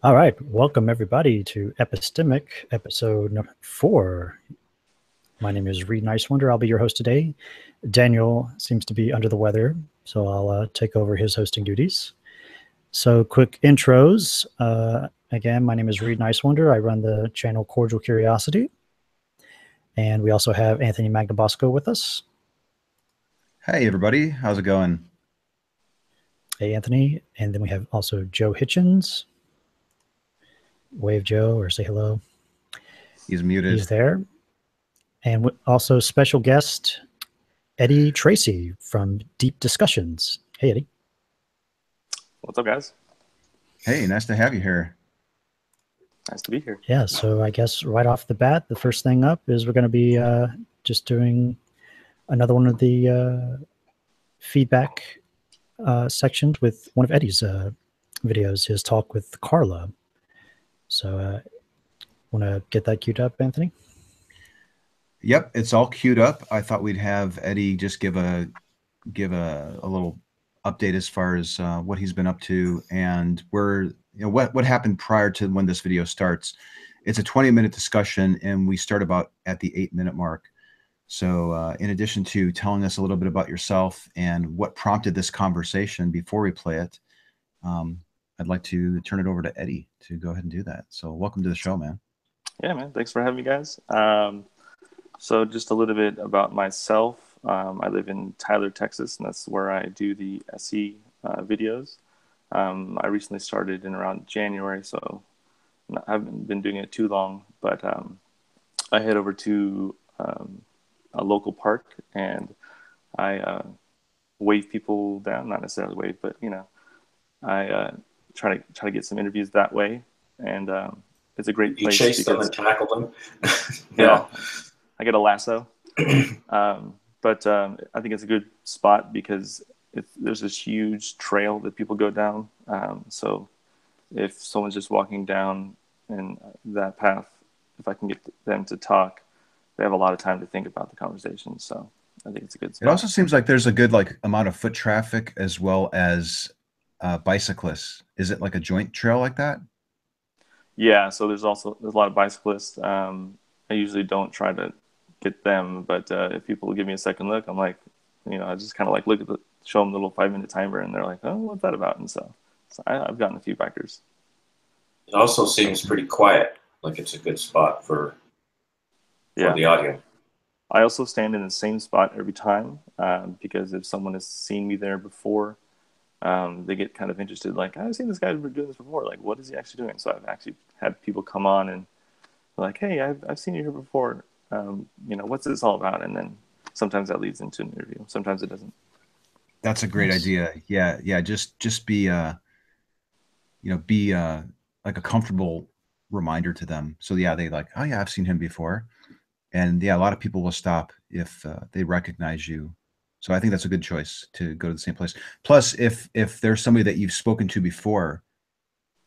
All right, welcome everybody to Epistemic, episode number 4. My name is Reid Nicewonder. I'll be your host today. Daniel seems to be under the weather, so I'll take over his hosting duties. So quick intros. Again, my name is Reid Nicewonder. I run the channel Cordial Curiosity. And we also have Anthony Magnabosco with us. Hey, everybody. How's it going? Hey, Anthony. And then we have also Joe Hitchens. Wave Joe or say hello. He's muted. He's there. And also special guest, Eddie Tracy from Deep Discussions. Hey, Eddie. What's up, guys? Hey, nice to have you here. Nice to be here. Yeah, so I guess right off the bat, the first thing up is we're going to be just doing another one of the feedback sections with one of Eddie's videos, his talk with Carla. So want to get that queued up, Anthony? Yep, it's all queued up. I thought we'd have Eddie just give a little update as far as what he's been up to and what happened prior to when this video starts. It's a 20-minute discussion, and we start about at the 8-minute mark. So in addition to telling us a little bit about yourself and what prompted this conversation before we play it, I'd like to turn it over to Eddie to go ahead and do that. So welcome to the show, man. Yeah, man. Thanks for having me, guys. So just a little bit about myself. I live in Tyler, Texas, and that's where I do the SE videos. I recently started in around January, so I haven't been doing it too long, but I head over to a local park and I wave people down, not necessarily wave, but I try to get some interviews that way, and it's a great place. You chase them and tackle them. Yeah, I get a lasso, but I think it's a good spot because there's this huge trail that people go down. So if someone's just walking down in that path, if I can get them to talk, they have a lot of time to think about the conversation. So I think it's a good spot. It also seems like there's a good amount of foot traffic as well as bicyclists. Is it like a joint trail like that? Yeah, so there's a lot of bicyclists. I usually don't try to get them, but if people give me a second look, I'm like, I just kind of look at show them the little 5-minute timer, and they're like, oh, what's that about? And so I've gotten a few bikers. It also seems pretty quiet, like it's a good spot for the audio. I also stand in the same spot every time because if someone has seen me there before, they get kind of interested, like, I've seen this guy doing this before, like, what is he actually doing? So I've actually had people come on and like, hey, I've seen you here before, what's this all about? And then sometimes that leads into an interview, sometimes it doesn't. That's a great idea. Yeah, just be like a comfortable reminder to them. So yeah, they like, oh yeah, I've seen him before. And yeah, a lot of people will stop if they recognize you. So I think that's a good choice to go to the same place. Plus, if there's somebody that you've spoken to before,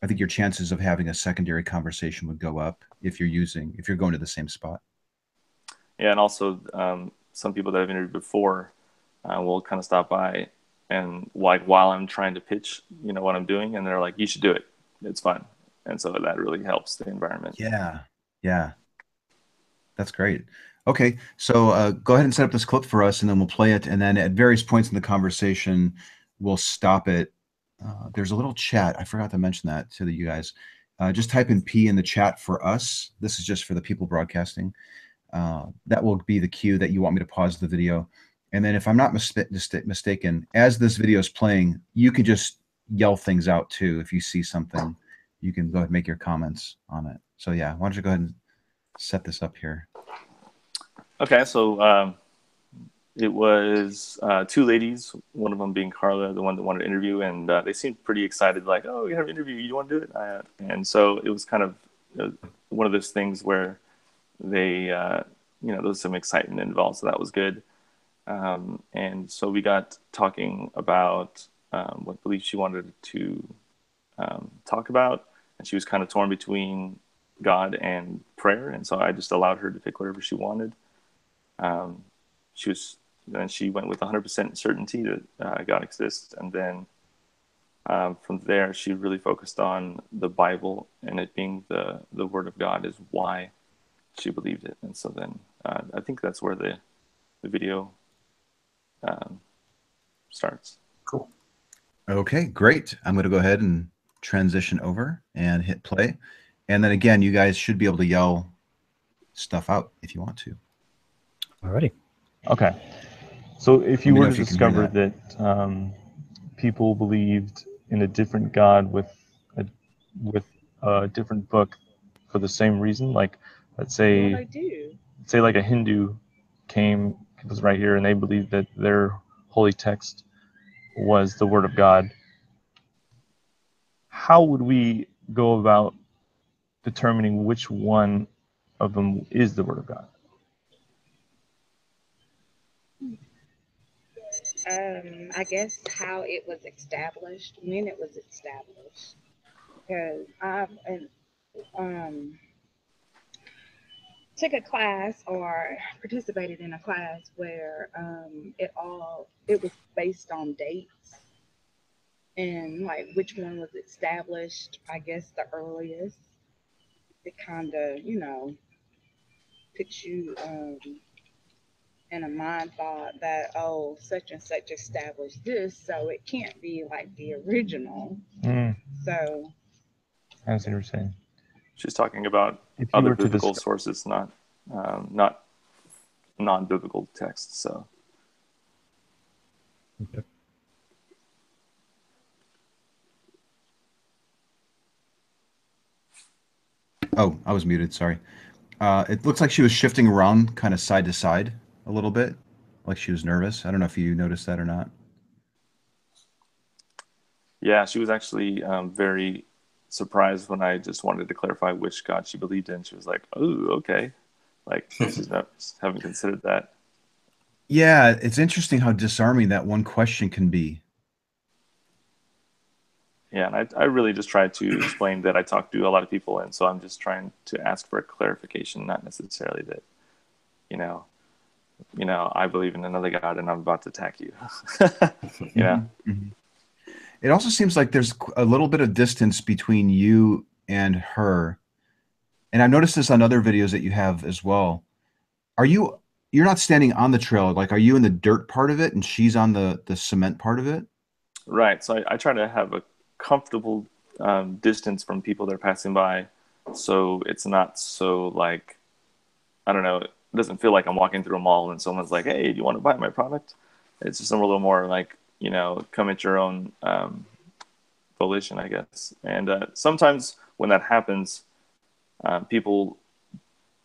I think your chances of having a secondary conversation would go up if you're going to the same spot. Yeah, and also some people that I've interviewed before will kind of stop by and while I'm trying to pitch, what I'm doing, and they're like, you should do it. It's fun. And so that really helps the environment. Yeah. That's great. Okay, so go ahead and set up this clip for us, and then we'll play it. And then at various points in the conversation, we'll stop it. There's a little chat. I forgot to mention that to you guys. Just type in P in the chat for us. This is just for the people broadcasting. That will be the cue that you want me to pause the video. And then if I'm not mistaken, as this video is playing, you could just yell things out too. If you see something, you can go ahead and make your comments on it. So yeah, why don't you go ahead and set this up here. Okay, so it was two ladies, one of them being Carla, the one that wanted to interview, and they seemed pretty excited, like, oh, we have an interview, you want to do it? And so it was kind of one of those things where they, there was some excitement involved, so that was good. And so we got talking about what beliefs she wanted to talk about, and she was kind of torn between God and prayer, and so I just allowed her to pick whatever she wanted. She went with 100% certainty that God exists, and then From there, she really focused on the Bible and it being the Word of God is why she believed it. And so then I think that's where the video starts. Cool. Okay, great. I'm going to go ahead and transition over and hit play. And then again, you guys should be able to yell stuff out if you want to. Alrighty. Okay. So if you were to if you can hear discover that people believed in a different God with a different book for the same reason, like let's say like a Hindu was right here and they believed that their holy text was the Word of God, how would we go about determining which one of them is the Word of God? I guess how it was established, when it was established, because I've took a class or participated in a class where it was based on dates and like which one was established. I guess the earliest. It kind of puts you in a mind thought that such and such established this, so it can't be like the original. So I see what you're saying. She's talking about other biblical sources, not non-biblical texts. So. Okay. Oh, I was muted. Sorry. It looks like she was shifting around kind of side to side a little bit, like she was nervous. I don't know if you noticed that or not. Yeah, she was actually very surprised when I just wanted to clarify which God she believed in. She was like, "Oh, okay." Like she's haven't considered that. Yeah, it's interesting how disarming that one question can be. Yeah, and I really just tried to explain that I talk to a lot of people, and so I'm just trying to ask for a clarification, not necessarily that, I believe in another God and I'm about to attack you. Mm-hmm. It also seems like there's a little bit of distance between you and her. And I've noticed this on other videos that you have as well. You're not standing on the trail, like are you in the dirt part of it and she's on the cement part of it? Right. So I try to have a comfortable distance from people that are passing by, so it's not so like, I don't know, it doesn't feel like I'm walking through a mall and someone's like, "Hey, do you want to buy my product?" It's just a little more like, come at your own volition, I guess. And sometimes when that happens, people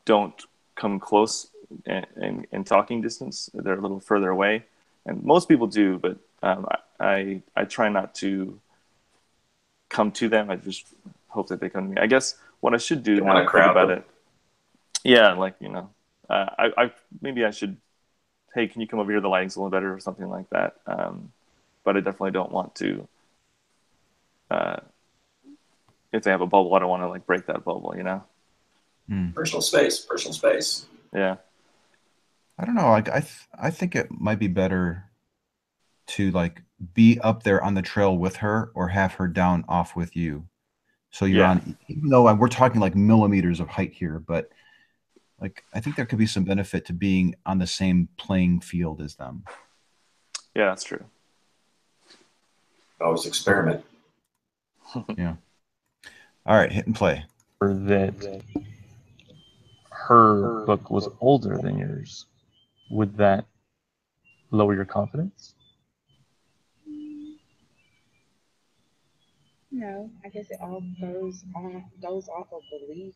don't come close in talking distance. They're a little further away, and most people do, but I try not to come to them. I just hope that they come to me. I guess what I should do now, think about it. Yeah, like I maybe I should. Hey, can you come over here? The lighting's a little better, or something like that. But I definitely don't want to. If they have a bubble, I don't want to like break that bubble. Personal space. Yeah. I don't know. I think it might be better to like be up there on the trail with her or have her down off with you. So you're on, even though we're talking like millimeters of height here, but like I think there could be some benefit to being on the same playing field as them. Yeah, that's true. Always experiment. Yeah. All right, hit and play. That her book was older than yours, would that lower your confidence? No, I guess it all goes off of belief.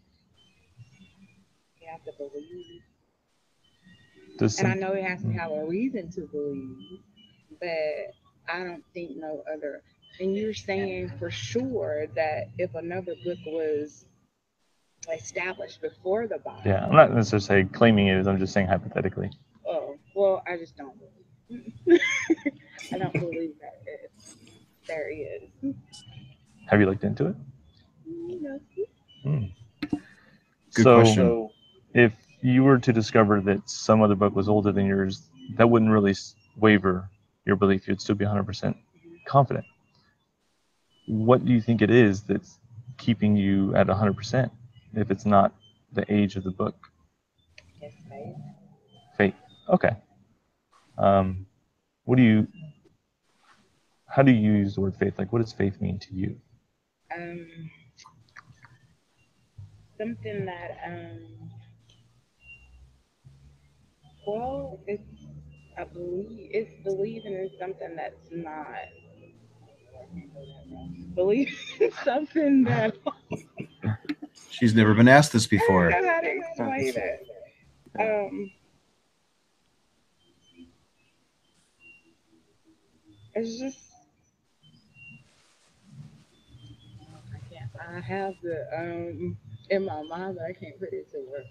You have to believe. And I know it has to have a reason to believe, but I don't think no other. And you're saying for sure that if another book was established before the Bible. Yeah, I'm not necessarily saying claiming it is, I'm just saying hypothetically. Oh, well, I just don't believe. I don't believe that there is. Have you looked into it? No. Good question. So if you were to discover that some other book was older than yours, that wouldn't really waver your belief. You'd still be 100% confident. what do you think it is that's keeping you at 100% if it's not the age of the book? It's faith. Faith. Okay. How do you use the word faith? Like, what does faith mean to you? Something that, well, it's believing in something that's not. Believe in something that. She's never been asked this before. I don't know how to explain it. It's just. I have the in my mind, but I can't put it to words.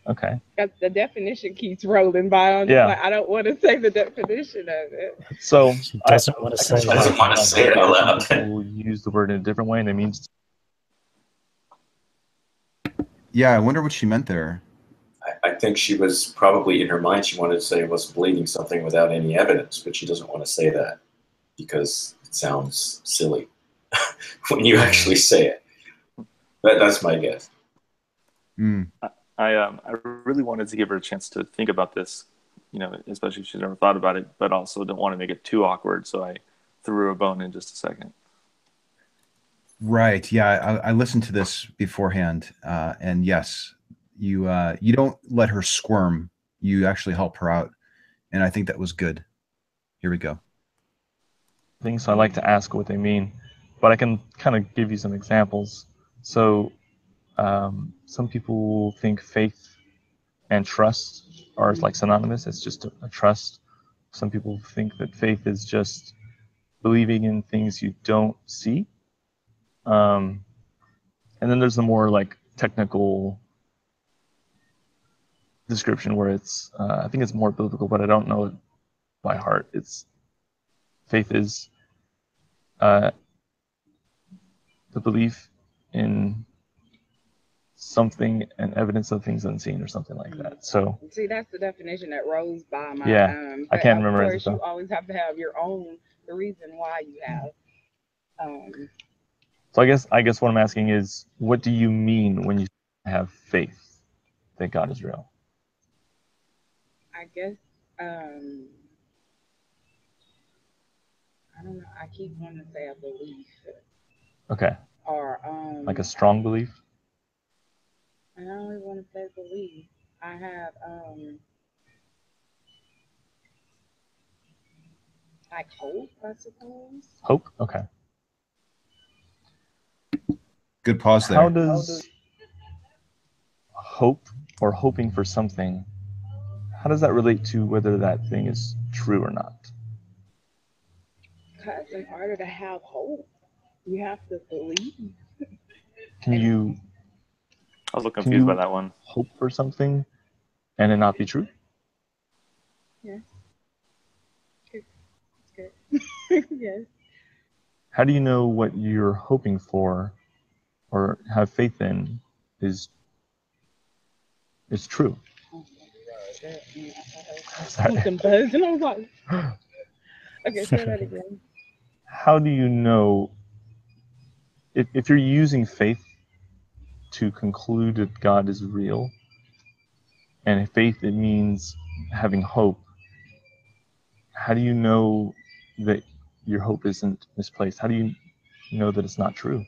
Okay. The definition keeps rolling by on. Yeah. Like, I don't want to say the definition of it. So She doesn't want to say it. Doesn't want to say it out loud. People use the word in a different way, and it means. Yeah, I wonder what she meant there. I think she was probably in her mind, she wanted to say was believing something without any evidence, but she doesn't want to say that because it sounds silly when you actually say it. That's my guess. I really wanted to give her a chance to think about this, especially if she's never thought about it, but also don't want to make it too awkward. So I threw her a bone in just a second. Right. Yeah, I listened to this beforehand, and yes, you don't let her squirm. You actually help her out, and I think that was good. Here we go. So I like to ask what they mean, but I can kind of give you some examples. So some people think faith and trust are like synonymous. It's just a trust. Some people think that faith is just believing in things you don't see. And then there's the more like technical description where it's, I think it's more biblical, but I don't know it by heart. Faith is the belief in something and evidence of things unseen or something like that. So see, that's the definition that rolls by my. I can't remember. Of course, you always have to have your own the reason why you have. So I guess what I'm asking is, what do you mean when you have faith that God is real? I guess I don't know. I keep wanting to say a belief. Okay. Or like a strong belief. I only want to say belief. I have like hope, I suppose. Hope. Okay. Good pause there. How does hope or hoping for something, how does that relate to whether that thing is true or not? Because in order to have hope, you have to believe. Can you? I was a little confused by that one. Hope for something and it not be true? Yes. Good. Yes. How do you know what you're hoping for or have faith in is true? Something buzzing. I was like, okay, say that again. How do you know if you're using faith to conclude that God is real, and faith, it means having hope, how do you know that your hope isn't misplaced? How do you know that it's not true?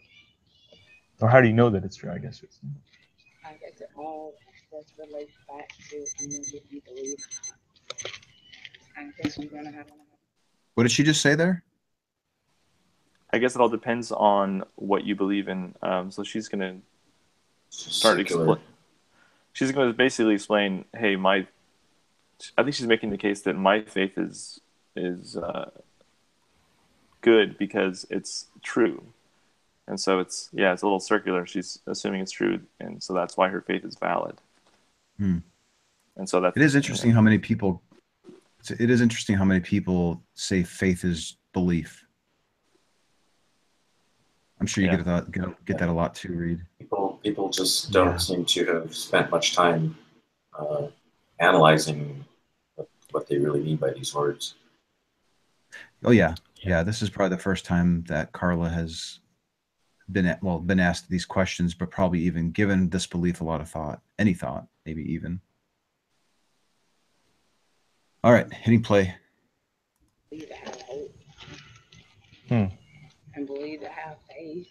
Or how do you know that it's true, I guess? I guess it all just relates back to if you believe. I guess you're going to have. What did she just say there? I guess it all depends on what you believe in. So she's going to start explain. She's going to basically explain, hey, I think she's making the case that my faith is good because it's true. And so it's a little circular. She's assuming it's true, and so that's why her faith is valid. And so it is interesting how many people. It is interesting how many people say faith is belief. I'm sure you get that a lot too, Reid. People just don't seem to have spent much time analyzing what they really mean by these words. Oh yeah. This is probably the first time that Carla has been asked these questions, but probably even given this belief a lot of thought, any thought, maybe even. All right, hitting play. Believe to have hope. And believe to have faith.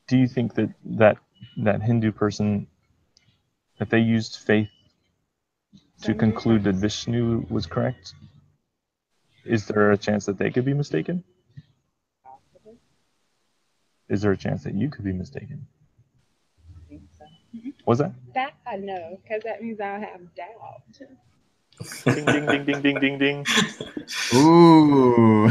Do you think that Hindu person, that they used faith to conclude that Vishnu was correct? Is there a chance that they could be mistaken? Possibly. Is there a chance that you could be mistaken? I think so. Was that? That I know, because that means I have doubt. Ding, ding, ding, ding, ding, ding, ding. Ooh.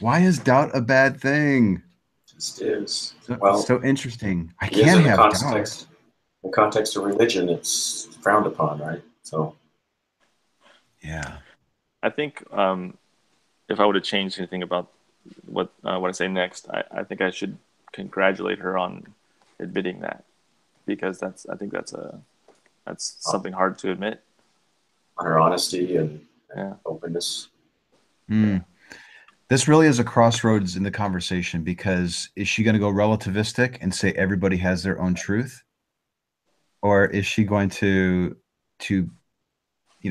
Why is doubt a bad thing? Just is. Well, so interesting. I it is can't in the have context. doubt. In the context of religion, it's frowned upon, right? So. Yeah. I think if I would have changed anything about what I say next, I think I should congratulate her on admitting that, because I think that's something hard to admit. On her honesty and openness. Mm. This really is a crossroads in the conversation, because is she going to go relativistic and say everybody has their own truth, or is she going to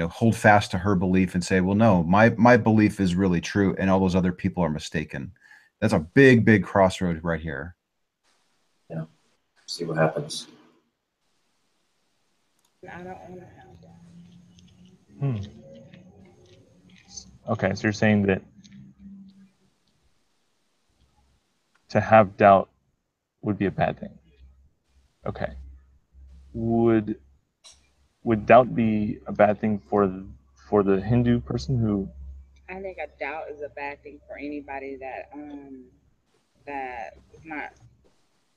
hold fast to her belief and say, well, no, my belief is really true and all those other people are mistaken? That's a big crossroad right here. Yeah. See what happens. I don't want to have that. Okay, so you're saying that to have doubt would be a bad thing. Okay. Would doubt be a bad thing for the Hindu person who? I think a doubt is a bad thing for anybody that is not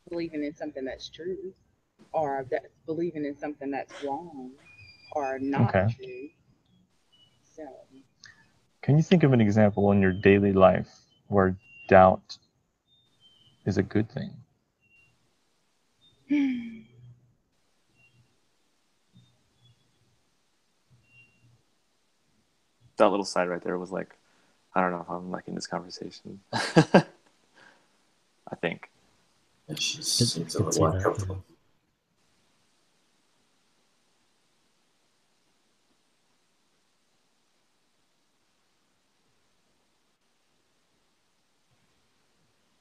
believing in something that's true, or that's believing in something that's wrong or not true. So, can you think of an example in your daily life where doubt is a good thing? That little side right there was like, I don't know if I'm liking this conversation. I think. Yeah, she seems a little uncomfortable.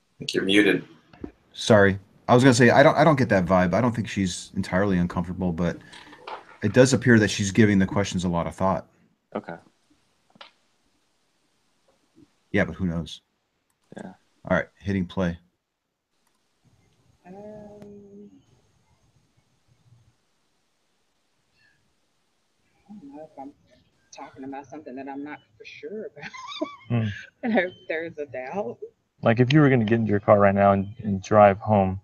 I think you're muted. Sorry. I was going to say, I don't get that vibe. I don't think she's entirely uncomfortable, but it does appear that she's giving the questions a lot of thought. Okay. Yeah, but who knows? Yeah. All right, hitting play. I don't know if I'm talking about something that I'm not for sure about. There's a doubt. Like if you were going to get into your car right now and drive home,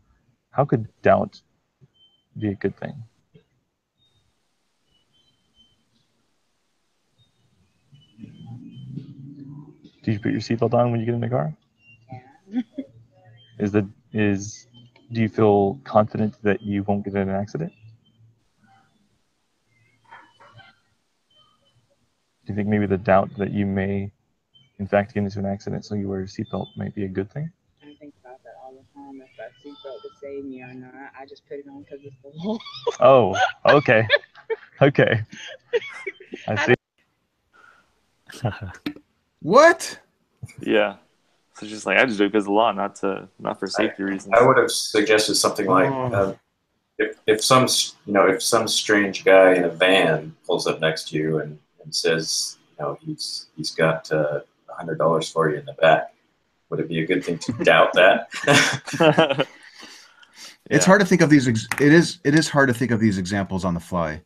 how could doubt be a good thing? Do you put your seatbelt on when you get in the car? Yeah. Do you feel confident that you won't get in an accident? Do you think maybe the doubt that you may, in fact, get into an accident, so you wear your seatbelt, might be a good thing? I think about that all the time. If that seatbelt would save me or not, I just put it on because it's the law. Oh, okay. Okay. I see. What? Yeah. So it's just like, I just do it because of the law, not for safety reasons. I would have suggested something like, if some strange guy in a van pulls up next to you and says, he's got $100 for you in the back, would it be a good thing to doubt that? It's hard to think of these. It is hard to think of these examples on the fly.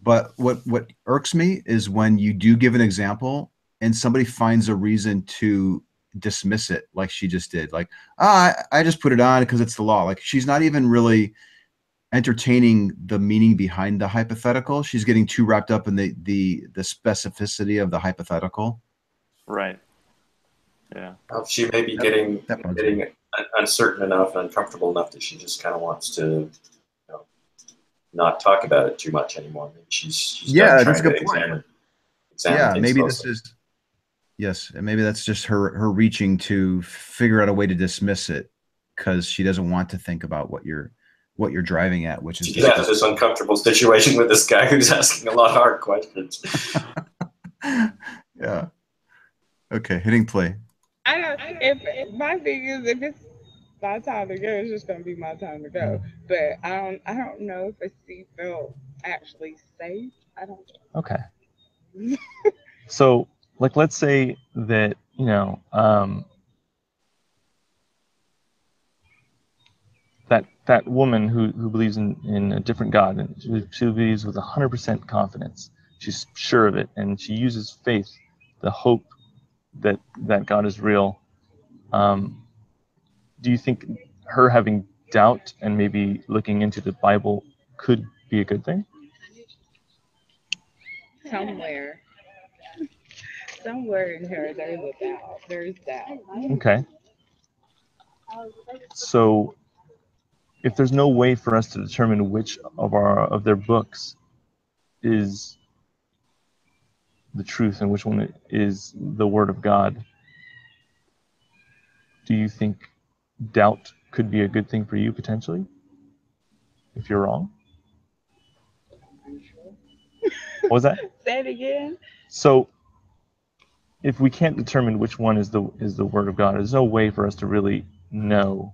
But what irks me is when you do give an example and somebody finds a reason to dismiss it, like she just did. Like, I just put it on because it's the law. Like, she's not even really entertaining the meaning behind the hypothetical. She's getting too wrapped up in the specificity of the hypothetical. Right. Yeah. Well, she may be getting uncertain enough and uncomfortable enough that she just kind of wants to not talk about it too much anymore. Maybe she's that's a trying good to point. examine Maybe closely. Yes, and maybe that's just her reaching to figure out a way to dismiss it because she doesn't want to think about what you're driving at, which is she's out of this uncomfortable situation with this guy who's asking a lot of hard questions. Yeah. Okay, hitting play. I don't. If my thing is, if it's my time to go, it's just gonna be my time to go. But I don't know if a seatbelt actually safe. I don't. Okay. So, like, let's say that, you know, that woman who believes in a different God, and she believes with 100% confidence. She's sure of it, and she uses faith, the hope that God is real. Do you think her having doubt and maybe looking into the Bible could be a good thing? Somewhere in her, there's doubt. Okay. So, if there's no way for us to determine which of their books is the truth and which one is the Word of God, do you think doubt could be a good thing for you potentially if you're wrong? What was that? Say it again. So, if we can't determine which one is the Word of God, there's no way for us to really know.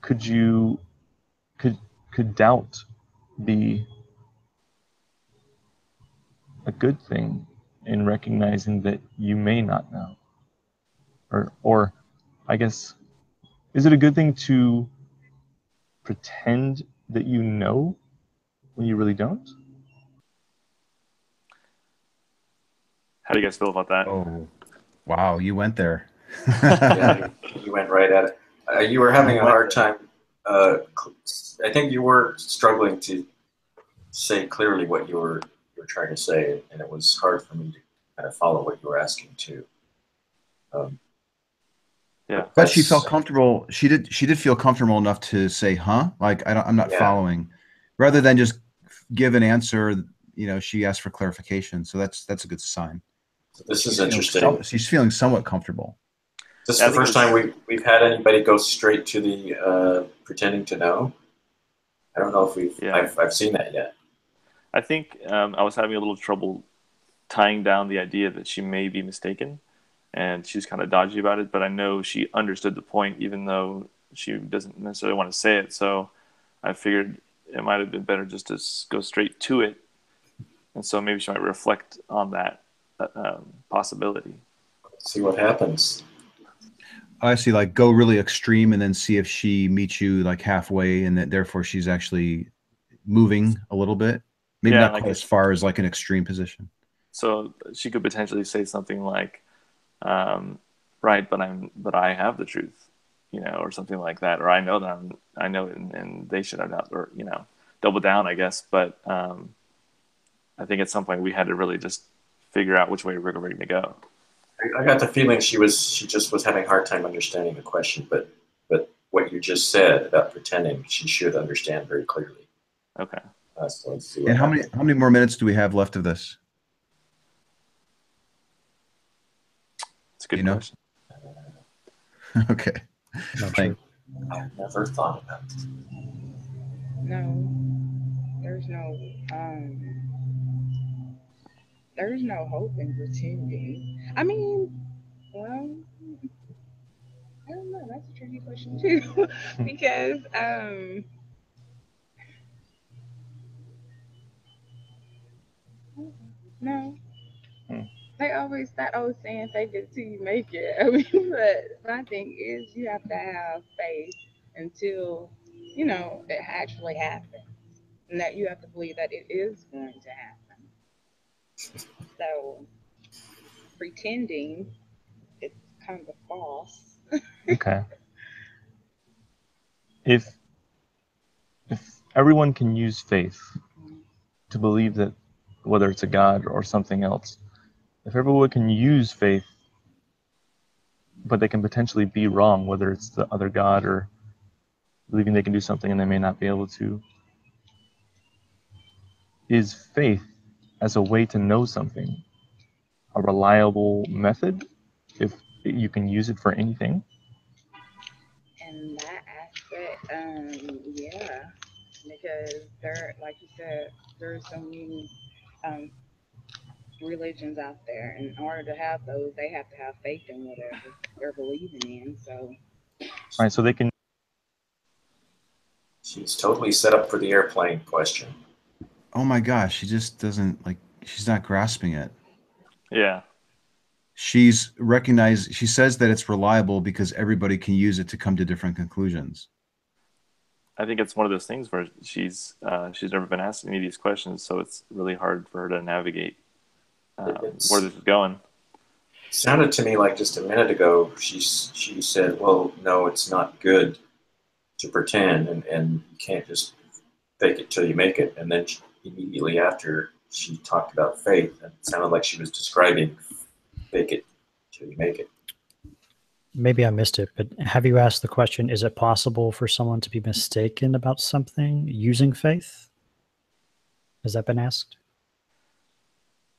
Could doubt be a good thing in recognizing that you may not know? Or I guess, is it a good thing to pretend that you know when you really don't? How do you guys feel about that? Oh, wow, you went there. Yeah, you went right at it. You were having a hard time. I think you were struggling to say clearly what you were trying to say, and it was hard for me to kind of follow what you were asking too. Yeah, but she felt comfortable. She did feel comfortable enough to say, "Huh?" Like I'm not following, rather than just give an answer. You know, she asked for clarification, so that's a good sign. So this is interesting. She's feeling somewhat comfortable. This is the first time we've had anybody go straight to the pretending to know. I don't know if I've seen that yet. I think I was having a little trouble tying down the idea that she may be mistaken, and she was kind of dodgy about it. But I know she understood the point, even though she doesn't necessarily want to say it. So I figured it might have been better just to go straight to it, and so maybe she might reflect on that possibility. Let's see what happens. I see, like, go really extreme and then see if she meets you like halfway, and that therefore she's actually moving a little bit. Maybe not quite as far as like an extreme position. So she could potentially say something like, right, but I have the truth, you know, or something like that, or I know it, and they should have not, or, you know, double down, I guess. But I think at some point we had to really just figure out which way we're going to go. I got the feeling she just was having a hard time understanding the question, but what you just said about pretending, she should understand very clearly. Okay. So let's see. And how many more minutes do we have left of this? It's a good question. Okay. Sure. I've never thought about it. No, there's no hope in pretending. I mean, well, I don't know. That's a tricky question too, because no. That old saying, "Fake it till you make it." I mean, but my thing is, you have to have faith until, you know, it actually happens, and that you have to believe that it is going to happen. So, pretending, it's kind of false. Okay. If everyone can use faith to believe that, whether it's a God or something else, if everyone can use faith, but they can potentially be wrong, whether it's the other God or believing they can do something and they may not be able to, is faith as a way to know something a reliable method if you can use it for anything? In that aspect, yeah, because there, like you said, there's so many religions out there. In order to have those, they have to have faith in whatever they're believing in. So, Right, so they can. She's totally set up for the airplane question. Oh my gosh, she just doesn't like. She's not grasping it. Yeah. She says that it's reliable because everybody can use it to come to different conclusions. I think it's one of those things where she's never been asked any of these questions, so it's really hard for her to navigate where this is going. It sounded to me like just a minute ago she said, well, no, it's not good to pretend, and you can't just fake it till you make it. And then immediately after she talked about faith, and it sounded like she was describing fake it till you make it. Maybe I missed it, but have you asked the question, is it possible for someone to be mistaken about something using faith? Has that been asked?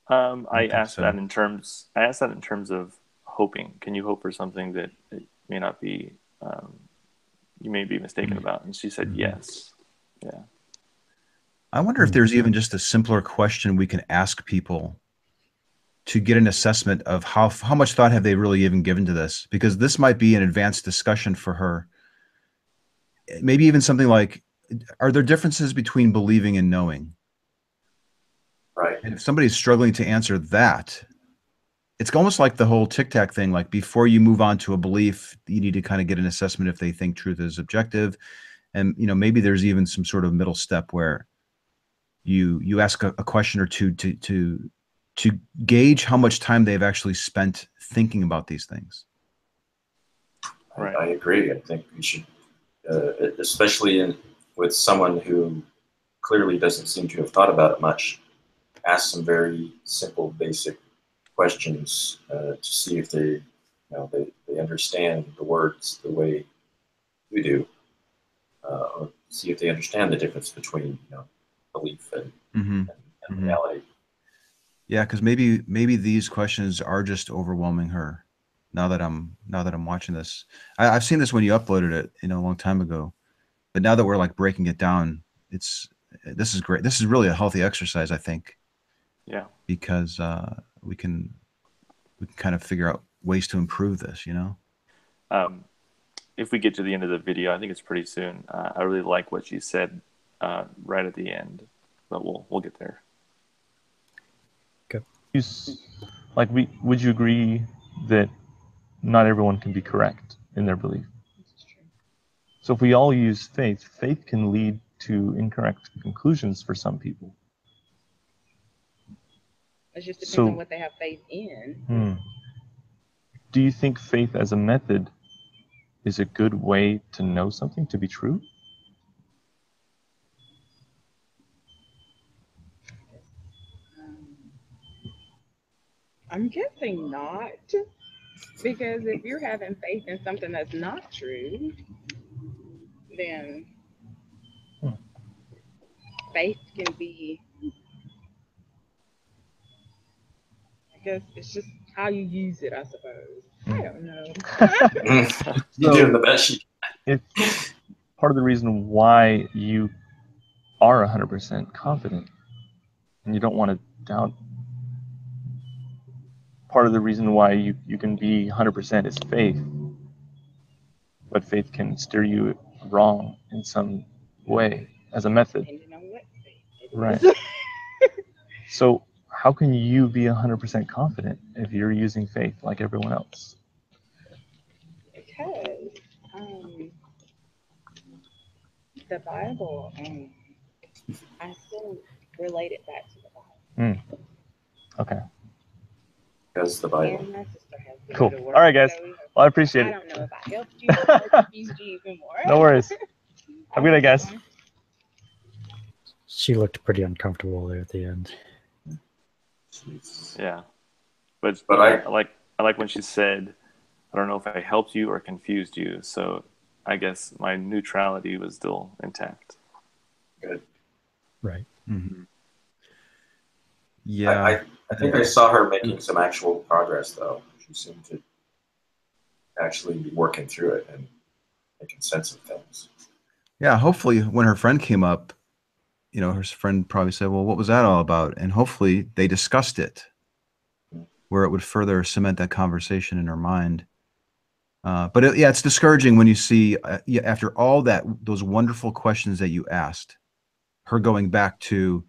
I asked that in terms of hoping. Can you hope for something that it may not be, you may be mistaken about? And she said yes. Yeah. I wonder if there's even just a simpler question we can ask people to get an assessment of how much thought have they really even given to this, because this might be an advanced discussion for her. Maybe even something like, are there differences between believing and knowing? Right. And if somebody's struggling to answer that, it's almost like the whole Tic Tac thing. Like before you move on to a belief, you need to kind of get an assessment if they think truth is objective. And, maybe there's even some sort of middle step where you ask a question or two to gauge how much time they've actually spent thinking about these things. Right. I agree. I think we should, especially with someone who clearly doesn't seem to have thought about it much, ask some very simple, basic questions to see if they understand the words the way we do, or see if they understand the difference between belief and reality. Yeah, because maybe these questions are just overwhelming her. Now that I'm watching this, I've seen this when you uploaded it, a long time ago, but now that we're like breaking it down, this is great. This is really a healthy exercise, I think. Yeah. Because we can kind of figure out ways to improve this, If we get to the end of the video, I think it's pretty soon. I really like what you said right at the end, but we'll get there. Would you agree that not everyone can be correct in their belief? So if we all use faith can lead to incorrect conclusions for some people. It just depends on what they have faith in. Do you think faith as a method is a good way to know something to be true? I'm guessing not, because if you're having faith in something that's not true, then faith can be, I guess it's just how you use it, I suppose. I don't know. You're doing the best you can. It's part of the reason why you are 100% confident and you don't want to doubt. Part of the reason why you can be 100% is faith, but faith can steer you wrong in some way as a method. Depending on what faith it is. Right. So how can you be 100% confident if you're using faith like everyone else? Because the Bible, I still relate it back to the Bible. Okay. Because the Bible. And my sister has been Cool. to work, All right, guys. Well, I appreciate it. I don't know if I helped you or confused you even more. No worries. Have a good day, guys. She looked pretty uncomfortable there at the end. Yeah, but I like when she said, "I don't know if I helped you or confused you." So I guess my neutrality was still intact. Good. Right. Mm-hmm. Yeah. I think I saw her making some actual progress, though. She seemed to actually be working through it and making sense of things. Yeah, hopefully when her friend came up, her friend probably said, well, what was that all about? And hopefully they discussed it where it would further cement that conversation in her mind. But it's discouraging when you see after all those wonderful questions that you asked, her going back to,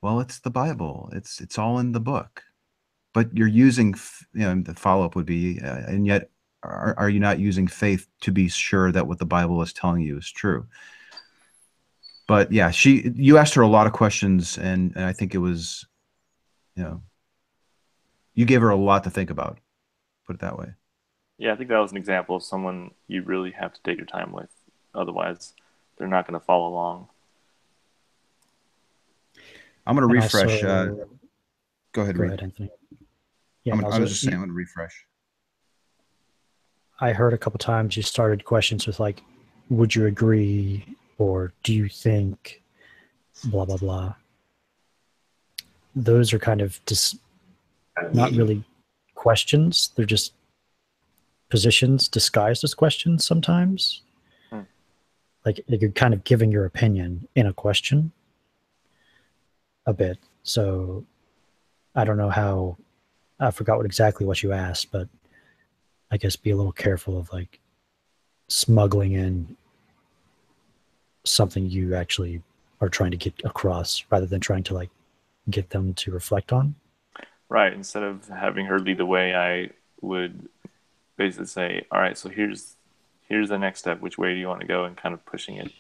well, it's the Bible. It's all in the book. But you're using, the follow-up would be, and yet are you not using faith to be sure that what the Bible is telling you is true? But yeah, you asked her a lot of questions, and I think it was, you gave her a lot to think about, put it that way. Yeah, I think that was an example of someone you really have to take your time with. Otherwise, they're not going to follow along. I'm going to refresh. Also, go ahead, Reid. Reid. Anthony. Yeah, I was just saying, I'm going to refresh. I heard a couple times you started questions with like, would you agree, or do you think, blah, blah, blah. Those are kind of just not really questions. They're just positions disguised as questions sometimes. Like you're kind of giving your opinion in a question a bit. So I don't know how, I forgot exactly what you asked, but I guess be a little careful of like smuggling in something you actually are trying to get across rather than trying to like get them to reflect on. Right. Instead of having her lead the way, I would basically say, all right, so here's the next step. Which way do you want to go? And kind of pushing it.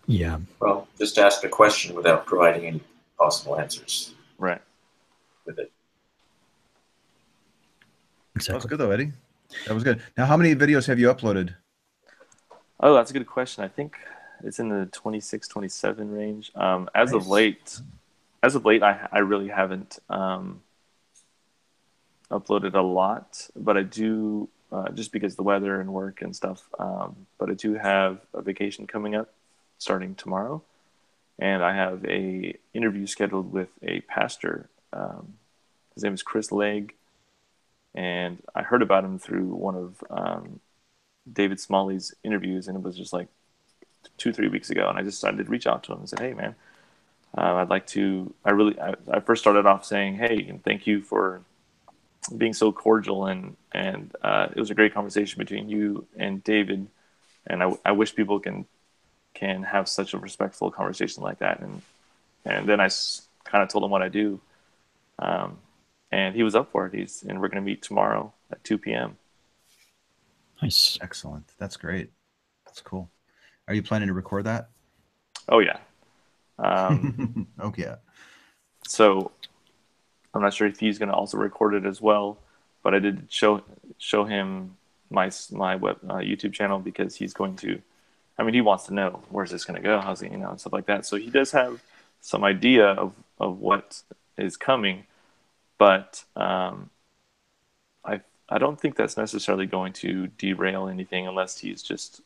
Yeah. Well, just ask a question without providing any possible answers. Right. With it. Exactly. That was good though, Eddie. That was good. Now, how many videos have you uploaded? Oh, that's a good question. I think it's in the 26, 27 range. As of late, I really haven't uploaded a lot, but I do, just because of the weather and work and stuff. But I do have a vacation coming up starting tomorrow, and I have a interview scheduled with a pastor. His name is Chris Legg, and I heard about him through one of David Smalley's interviews, and it was just like 2-3 weeks ago, and I just decided to reach out to him and said, hey man, I'd like to, I first started off saying, hey, and thank you for being so cordial, and it was a great conversation between you and David, and I wish people can have such a respectful conversation like that, and then I kind of told him what I do, and he was up for it. And we're going to meet tomorrow at 2 p.m. Nice. Excellent. That's great. That's cool. Are you planning to record that? Oh yeah. Okay. So I'm not sure if he's going to also record it as well, but I did show him my web YouTube channel, because he's going to, he wants to know, where's this going to go? How's it, and stuff like that. So he does have some idea of what is coming, but I don't think that's necessarily going to derail anything, unless he's just,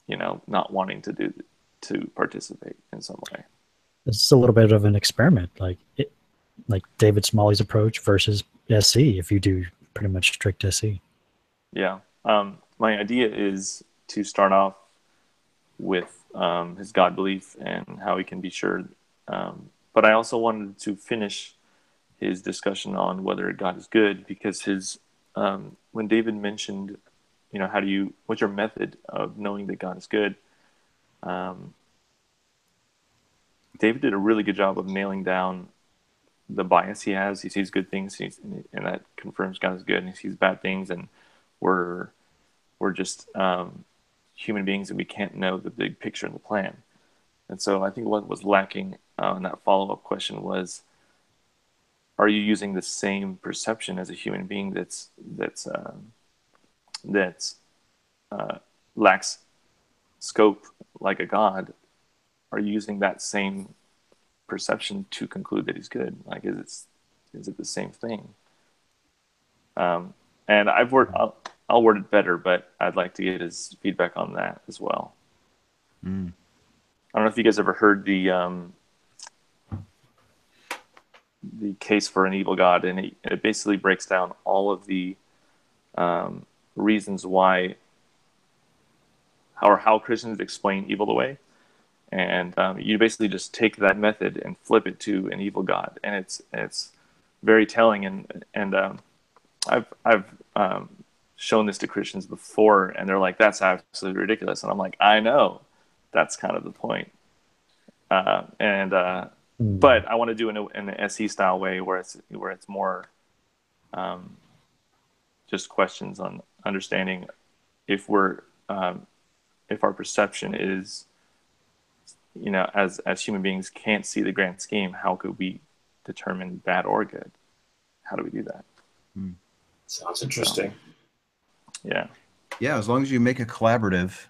not wanting to participate in some way. It's a little bit of an experiment, like David Smalley's approach versus SC. If you do pretty much strict SC. Yeah. My idea is to start off with his God belief and how he can be sure. But I also wanted to finish his discussion on whether God is good, because when David mentioned, what's your method of knowing that God is good? David did a really good job of nailing down the bias he has. He sees good things, and that confirms God is good, and he sees bad things, and we're just human beings, and we can't know the big picture and the plan. And so I think what was lacking in that follow-up question was, are you using the same perception as a human being that lacks scope like a God? Are you using that same perception to conclude that he's good? Like, is it the same thing? And I'll word it better, but I'd like to get his feedback on that as well. I don't know if you guys ever heard the case for an evil God, and it basically breaks down all of the reasons why or how Christians explain evil away. And you basically just take that method and flip it to an evil God, and it's very telling. And I've shown this to Christians before, and they're like, "That's absolutely ridiculous." And I'm like, "I know, that's kind of the point." But I want to do it in an SE style way, where it's more just questions on understanding if our perception is, as human beings can't see the grand scheme, how could we determine bad or good? How do we do that? Sounds interesting. So, yeah, as long as you make it collaborative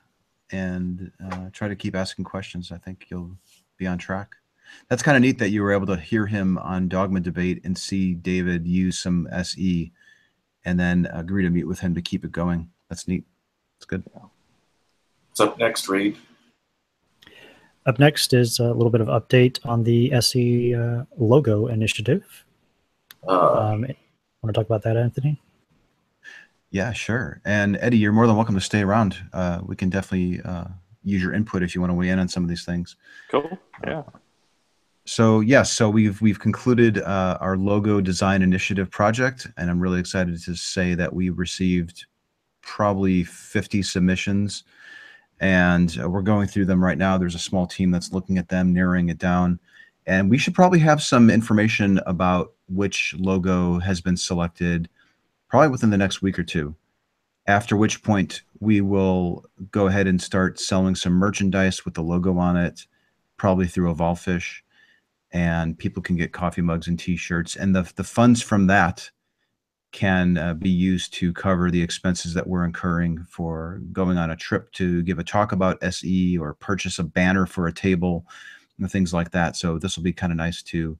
and try to keep asking questions, I think you'll be on track. That's kind of neat that you were able to hear him on Dogma Debate and see David use some SE and then agree to meet with him to keep it going. That's neat. It's good. What's up next, Reid? Up next is a little bit of update on the SE logo initiative. Want to talk about that, Anthony? Yeah, sure. And Eddie, you're more than welcome to stay around. We can definitely use your input if you want to weigh in on some of these things. Cool. Yeah. So we've concluded our logo design initiative project, and I'm really excited to say that we received probably 50 submissions, and we're going through them right now. There's a small team that's looking at them, narrowing it down, and we should probably have some information about which logo has been selected probably within the next week or two, after which point we will go ahead and start selling some merchandise with the logo on it, probably through Evolvefish, and people can get coffee mugs and t-shirts, and the funds from that can be used to cover the expenses that we're incurring for going on a trip to give a talk about SE or purchase a banner for a table and things like that. So this will be kind of nice to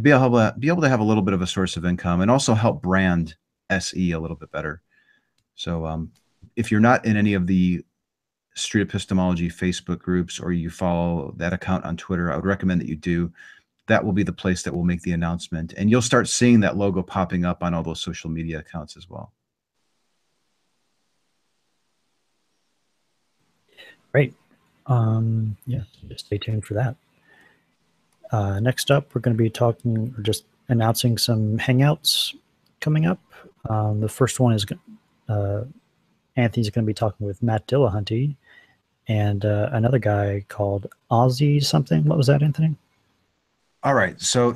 be able to have a little bit of a source of income and also help brand SE a little bit better. So if you're not in any of the Street Epistemology Facebook groups, or you follow that account on Twitter, I would recommend that you do. That will be the place that will make the announcement, and you'll start seeing that logo popping up on all those social media accounts as well. Great. Yeah, just stay tuned for that. Next up, we're going to be talking, or just announcing, some Hangouts coming up. The first one is Anthony's going to be talking with Matt Dillahunty and another guy called Ozzy something. What was that, Anthony? All right. So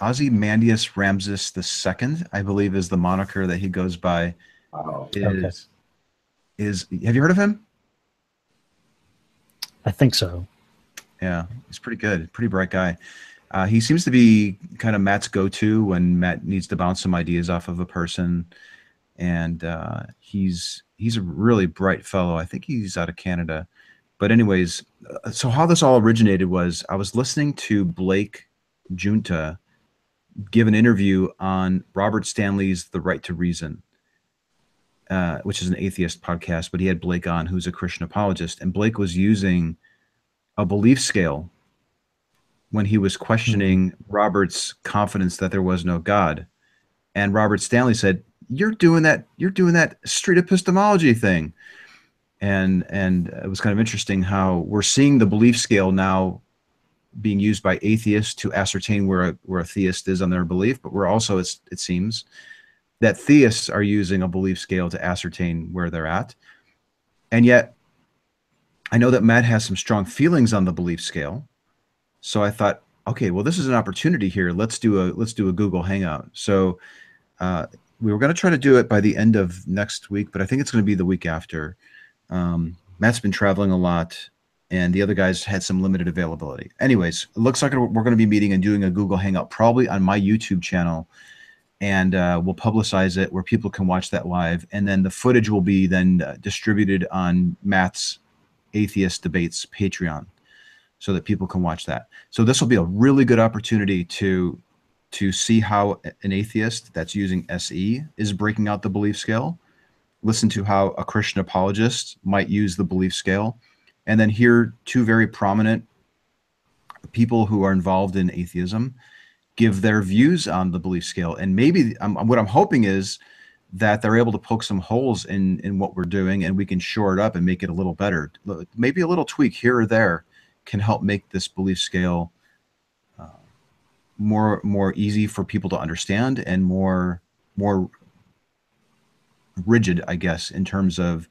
Ozymandias Ramses II, I believe, is the moniker that he goes by. Oh, okay. Have you heard of him? I think so. Yeah, he's pretty good. Pretty bright guy. He seems to be kind of Matt's go-to when Matt needs to bounce some ideas off of a person. And he's a really bright fellow. I think he's out of Canada. But anyways, so how this all originated was I was listening to Blake Junta give an interview on Robert Stanley's The Right to Reason, which is an atheist podcast, but he had Blake on, who's a Christian apologist. And Blake was using a belief scale when he was questioning Robert's confidence that there was no God. And Robert Stanley said, you're doing that street epistemology thing. And it was kind of interesting how we're seeing the belief scale now being used by atheists to ascertain where a theist is on their belief, but we're also, it seems, that theists are using a belief scale to ascertain where they're at. And yet, I know that Matt has some strong feelings on the belief scale. So I thought, okay, well, this is an opportunity here. Let's do a Google Hangout. So we were going to try to do it by the end of next week, but I think it's going to be the week after. Matt's been traveling a lot, and the other guys had some limited availability. Anyways, it looks like we're going to be meeting and doing a Google Hangout probably on my YouTube channel, and we'll publicize it where people can watch that live, and then the footage will be then distributed on Matt's Atheist Debates Patreon so that people can watch that. So this will be a really good opportunity to see how an atheist that's using SE is breaking out the belief scale, listen to how a Christian apologist might use the belief scale, and then hear two very prominent people who are involved in atheism give their views on the belief scale. And maybe what I'm hoping is that they're able to poke some holes in what we're doing, and we can shore it up and make it a little better. Maybe a little tweak here or there can help make this belief scale more easy for people to understand, and more rigid, I guess, in terms of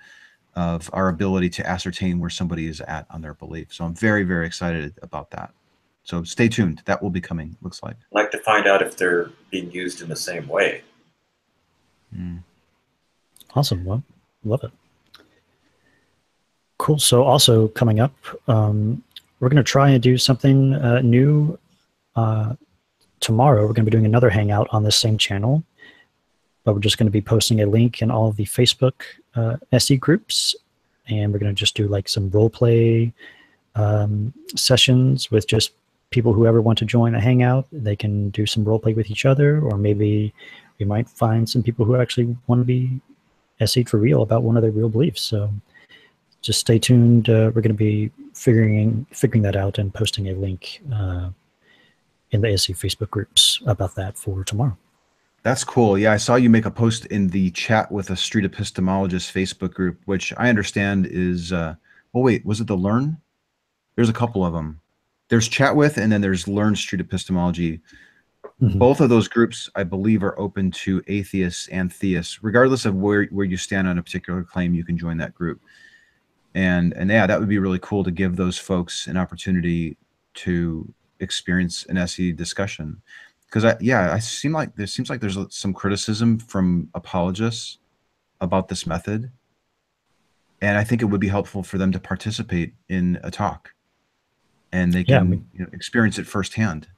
our ability to ascertain where somebody is at on their belief. So I'm very, very excited about that. So stay tuned. That will be coming, looks like. I'd like to find out if they're being used in the same way. Awesome. Well, love it. Cool. So also coming up, we're going to try and do something new tomorrow. We're going to be doing another Hangout on this same channel, but we're just going to be posting a link in all of the Facebook SE groups, and we're going to just do like some role play sessions with just people who ever want to join a Hangout. They can do some role play with each other, or maybe we might find some people who actually want to be SE'd for real about one of their real beliefs. So just stay tuned. We're going to be figuring that out and posting a link in the SE Facebook groups about that for tomorrow. That's cool. Yeah, I saw you make a post in the chat with a Street Epistemologist Facebook group, which I understand is, well, wait, was it the Learn? There's a couple of them. There's Chat With, and then there's Learn Street Epistemology. Mm-hmm. Both of those groups, I believe, are open to atheists and theists. Regardless of where you stand on a particular claim, you can join that group. And yeah, that would be really cool to give those folks an opportunity to experience an SE discussion. Because there seems like there's some criticism from apologists about this method, and I think it would be helpful for them to participate in a talk, and they can experience it firsthand.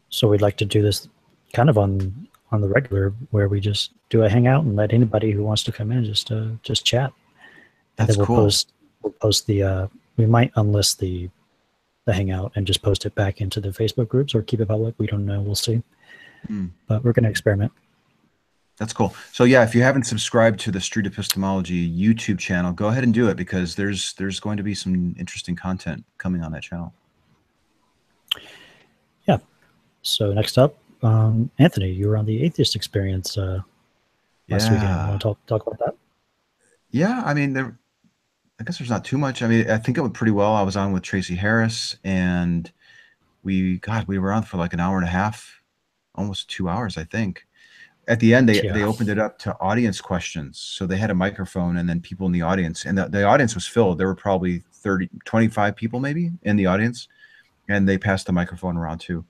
So we'd like to do this kind of on the regular, where we just do a Hangout and let anybody who wants to come in just chat. And that's then cool. We'll post the we might unlist the Hangout and just post it back into the Facebook groups, or keep it public. We don't know. We'll see. But we're going to experiment. That's cool. So yeah, if you haven't subscribed to the Street Epistemology YouTube channel, go ahead and do it, because there's going to be some interesting content coming on that channel. Yeah. So next up, Anthony, you were on the Atheist experience last weekend. You want to talk about that? Yeah, I mean, I guess there's not too much. I mean, I think it went pretty well. I was on with Tracy Harris, and we were on for like an hour and a half, almost 2 hours, I think. At the end, they opened it up to audience questions. So they had a microphone, and then people in the audience, and the audience was filled. There were probably 25 people maybe in the audience, and they passed the microphone around too.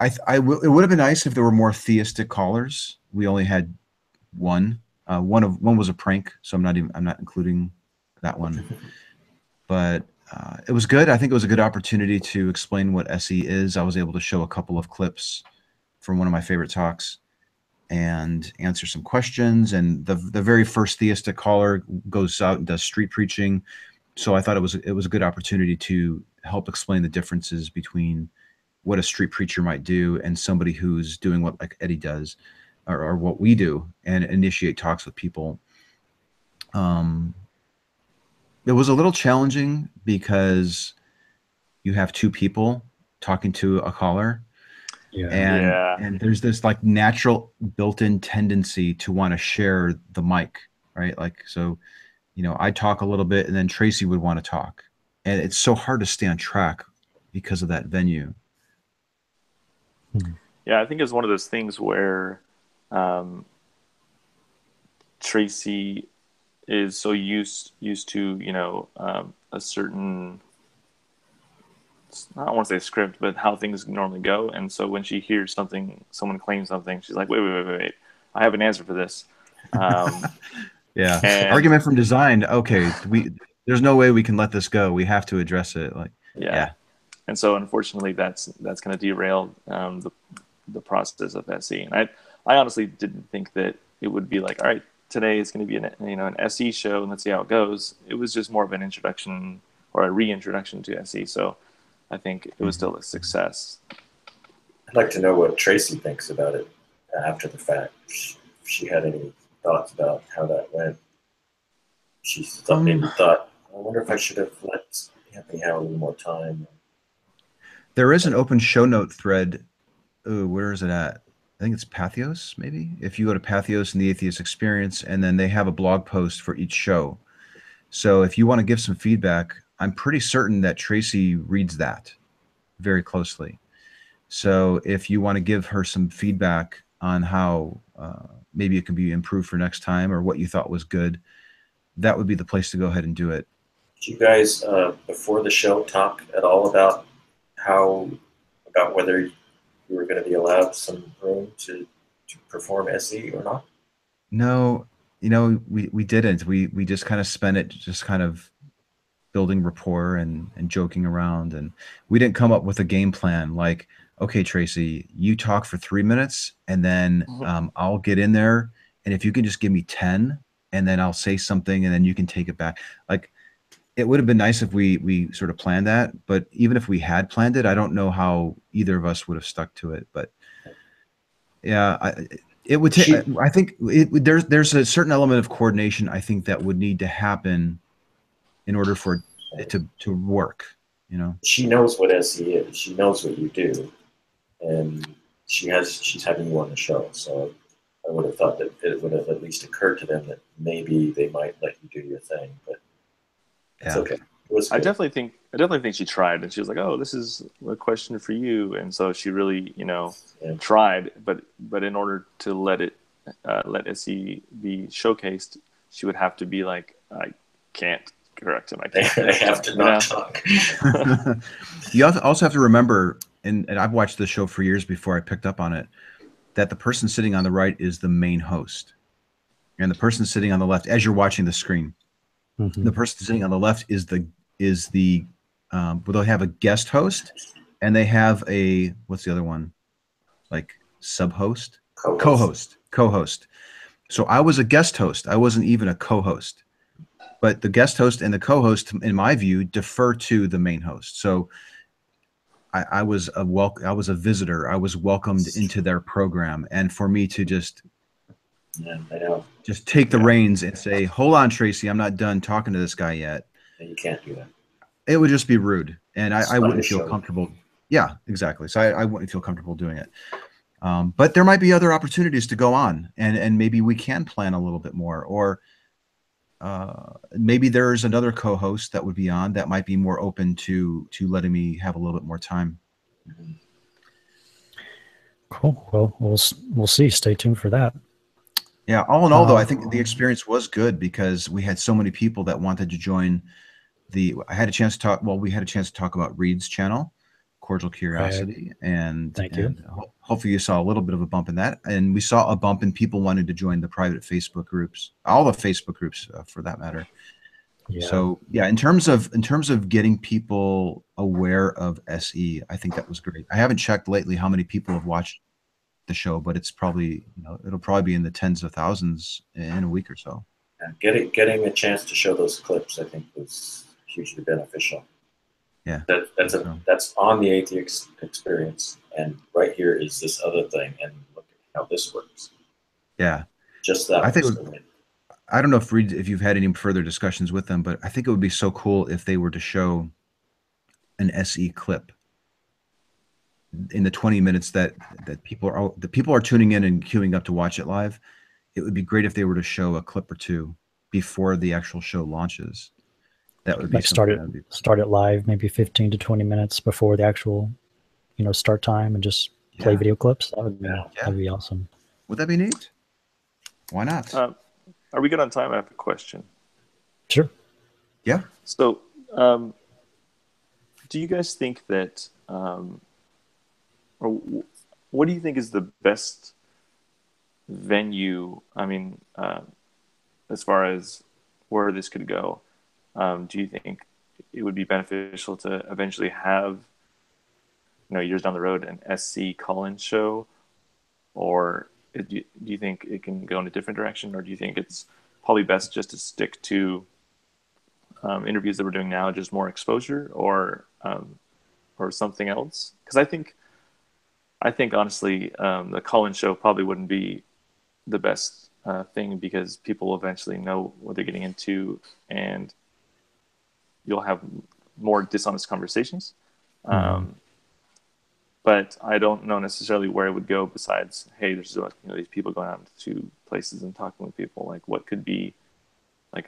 It would have been nice if there were more theistic callers. We only had one. One was a prank, so I'm not including that one. But it was good. I think it was a good opportunity to explain what SE is. I was able to show a couple of clips from one of my favorite talks and answer some questions. And the very first theistic caller goes out and does street preaching. So I thought it was a good opportunity to help explain the differences between what a street preacher might do and somebody who's doing what like Eddie does, or what we do, and initiate talks with people. It was a little challenging because you have two people talking to a caller. And there's this like natural built-in tendency to want to share the mic, right? Like, so, I'd talk a little bit, and then Tracy would want to talk. And it's so hard to stay on track because of that venue. Yeah, I think it's one of those things where Tracy is so used to a certain, I don't want to say script, but how things normally go. And so when she hears someone claims something, she's like, wait, I have an answer for this. Argument from design. Okay, there's no way we can let this go. We have to address it. And so unfortunately, that's going to derail the process of SE. And I honestly didn't think that it would be like, all right, today is going to be an SE show, and let's see how it goes. It was just more of an introduction or a reintroduction to SE. So I think it was still a success. I'd like to know what Tracy thinks about it after the fact. If she had any thoughts about how that went. She maybe thought, I wonder if I should have let Anthony have a little more time. There is an open show note thread where is it at? I think it's Pathos, maybe. If you go to Pathos and the Atheist Experience, and then they have a blog post for each show. So if you want to give some feedback, I'm pretty certain that Tracy reads that very closely. So if you want to give her some feedback on how maybe it can be improved for next time, or what you thought was good, that would be the place to go ahead and do it. Did you guys, before the show, talk at all about whether you were going to be allowed some room to perform SE or not? No, you know, we didn't. We just kind of spent it just kind of building rapport and joking around, and we didn't come up with a game plan like, okay, Tracy, you talk for 3 minutes, and then I'll get in there, and if you can just give me 10, and then I'll say something, and then you can take it back. Like, it would have been nice if we sort of planned that, but even if we had planned it, I don't know how either of us would have stuck to it. But yeah, it would take. I think there's a certain element of coordination, I think, that would need to happen in order for it to work. You know, she knows what SE is. She knows what you do, and she's having you on the show. So I would have thought that it would have at least occurred to them that maybe they might let you do your thing, but it's okay. It was I definitely think she tried, and she was like, "Oh, this is a question for you," and so she really, tried. But in order to let SE be showcased, she would have to be like, "I can't correct him. I can't." They have to not talk. You also have to remember, and I've watched this show for years before I picked up on it, that the person sitting on the right is the main host, and the person sitting on the left, as you're watching the screen, the person sitting on the left is the well, they'll have a guest host, and they have a, what's the other one, like sub-host, co-host. So I was a guest host. I wasn't even a co-host, but the guest host and the co-host, in my view, defer to the main host. So I was a visitor. I was welcomed into their program, and for me to just take the reins and say, "Hold on, Tracy, I'm not done talking to this guy yet." You can't do that. It would just be rude, and I wouldn't feel comfortable. Yeah, exactly. So I wouldn't feel comfortable doing it. But there might be other opportunities to go on, and maybe we can plan a little bit more, or maybe there's another co-host that would be on that might be more open to letting me have a little bit more time. Cool. Well, we'll see. Stay tuned for that. Yeah. All in all, though, I think the experience was good because we had so many people that wanted to join. We had a chance to talk about Reid's channel, Cordial Curiosity, and hopefully you saw a little bit of a bump in that, and we saw a bump in people wanting to join the private Facebook groups, all the Facebook groups for that matter. Yeah. So yeah, in terms of getting people aware of SE, I think that was great. I haven't checked lately how many people have watched the show, but it's probably it'll probably be in the tens of thousands in a week or so. Yeah, getting a chance to show those clips, I think, was hugely beneficial. Yeah, that's on the Atheist Experience, and right here is this other thing, and look at how this works. Yeah, just that. I don't know if you've had any further discussions with them, but I think it would be so cool if they were to show an SE clip in the 20 minutes that people are tuning in and queuing up to watch it live. It would be great if they were to show a clip or two before the actual show launches. That would be like start it live, maybe 15 to 20 minutes before the actual, start time, and just play video clips. That would be awesome. Would that be neat? Why not? Are we good on time? I have a question. Sure. Yeah. So, do you guys think that, or what do you think is the best venue? I mean, as far as where this could go, do you think it would be beneficial to eventually have, years down the road, an SC call-in show, or do you think it can go in a different direction, or do you think it's probably best just to stick to interviews that we're doing now, just more exposure, or something else? Because I think honestly, the call-in show probably wouldn't be the best thing, because people will eventually know what they're getting into, and you'll have more dishonest conversations. But but I don't know necessarily where it would go besides, hey, there's these people going out to places and talking with people. Like, what could be like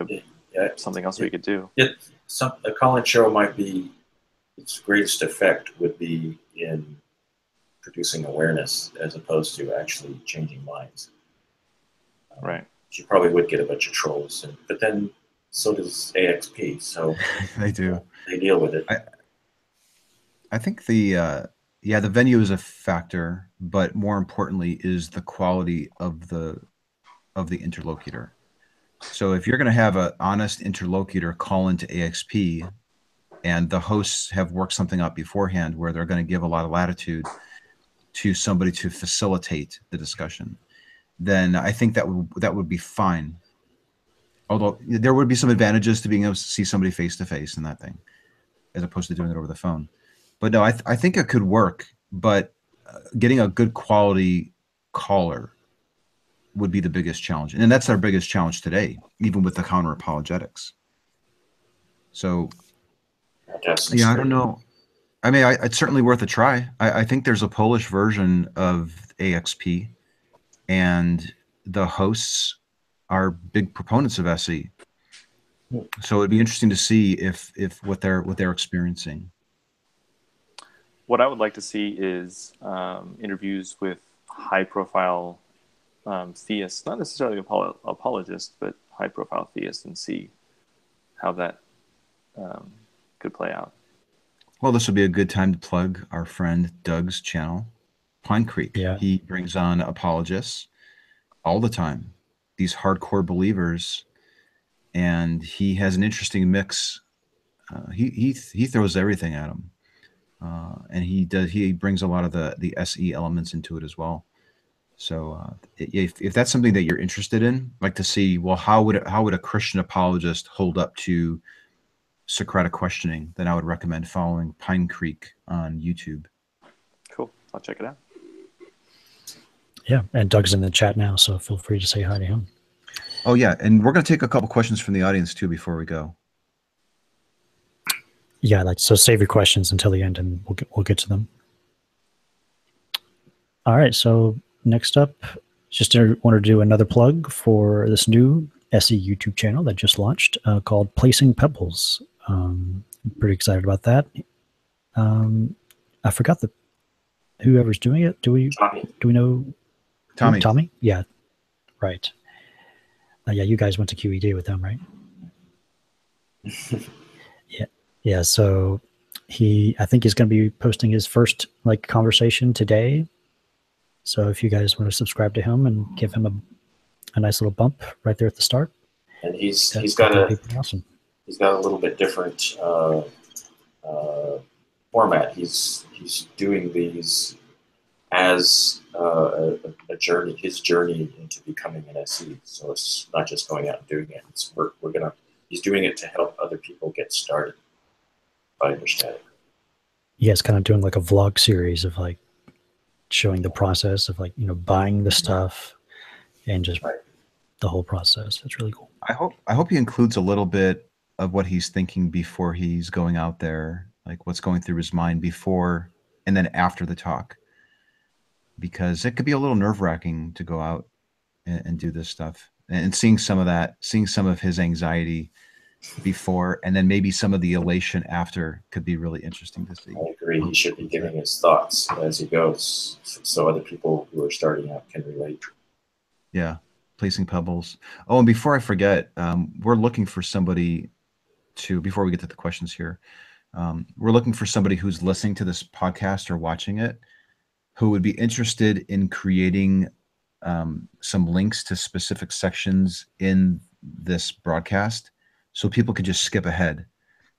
something else we could do? A call-in show might be, its greatest effect would be in producing awareness as opposed to actually changing minds. Right. You probably would get a bunch of trolls, but then so does AXP. So they do. They deal with it. I think the venue is a factor, but more importantly is the quality of the interlocutor. So if you're going to have an honest interlocutor call into AXP, and the hosts have worked something out beforehand where they're going to give a lot of latitude to somebody to facilitate the discussion, then I think that would be fine. Although there would be some advantages to being able to see somebody face to face and that thing, as opposed to doing it over the phone. But no, I think it could work. But getting a good quality caller would be the biggest challenge, and that's our biggest challenge today, even with the counter apologetics. So, yeah, I don't know. I mean, it's certainly worth a try. I think there's a Polish version of AXP, and the hosts are big proponents of SE. So it'd be interesting to see if what they're experiencing. What I would like to see is interviews with high-profile theists, not necessarily apologists, but high-profile theists, and see how that could play out. Well, this would be a good time to plug our friend Doug's channel, Pinecreek. Yeah. He brings on apologists all the time, these hardcore believers, and he has an interesting mix. He throws everything at them, and he brings a lot of the SE elements into it as well. So if that's something that you're interested in, like to see, well, how would a Christian apologist hold up to Socratic questioning, then I would recommend following Pinecreek on YouTube. Cool. I'll check it out. Yeah, and Doug's in the chat now, so feel free to say hi to him. Oh, yeah, and we're going to take a couple questions from the audience, too, before we go. Yeah, so save your questions until the end, and we'll get to them. All right, so next up, just want to do another plug for this new SE YouTube channel that just launched called Placing Pebbles. I'm pretty excited about that. I forgot whoever's doing it. Do we know? Tommy? Yeah, right. Yeah, you guys went to QED with them, right? Yeah. So I think he's going to be posting his first conversation today. So if you guys want to subscribe to him and give him a nice little bump right there at the start, and he's got awesome. He's got a little bit different format. He's doing these as a journey, his journey into becoming an SE. So it's not just going out and doing it. He's doing it to help other people get started. I understand it. Yeah, it's kind of doing like a vlog series of showing the process of buying the stuff and just the whole process. That's really cool. I hope he includes a little bit of what he's thinking before he's going out there, like what's going through his mind before and then after the talk, because it could be a little nerve-wracking to go out and do this stuff, and seeing some of his anxiety before and then maybe some of the elation after could be really interesting to see. I agree. He should be giving his thoughts as he goes so other people who are starting out can relate. Yeah. Placing Pebbles. Oh, and before I forget, we're looking for somebody before we get to the questions here, we're looking for somebody who's listening to this podcast or watching it, who would be interested in creating some links to specific sections in this broadcast so people could just skip ahead.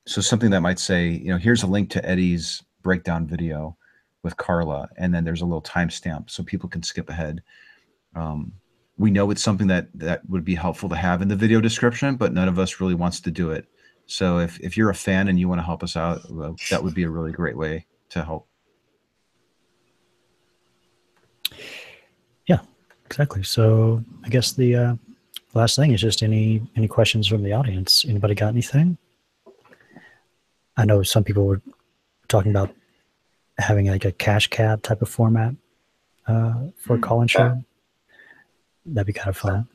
So something that might say, here's a link to Eddie's breakdown video with Carla, and then there's a little timestamp so people can skip ahead. We know it's something that would be helpful to have in the video description, but none of us really wants to do it. So if you're a fan and you want to help us out, that would be a really great way to help. Yeah, exactly. So I guess the last thing is just any questions from the audience. Anybody got anything? I know some people were talking about having like a CashCab type of format for a call-in show. That'd be kind of fun.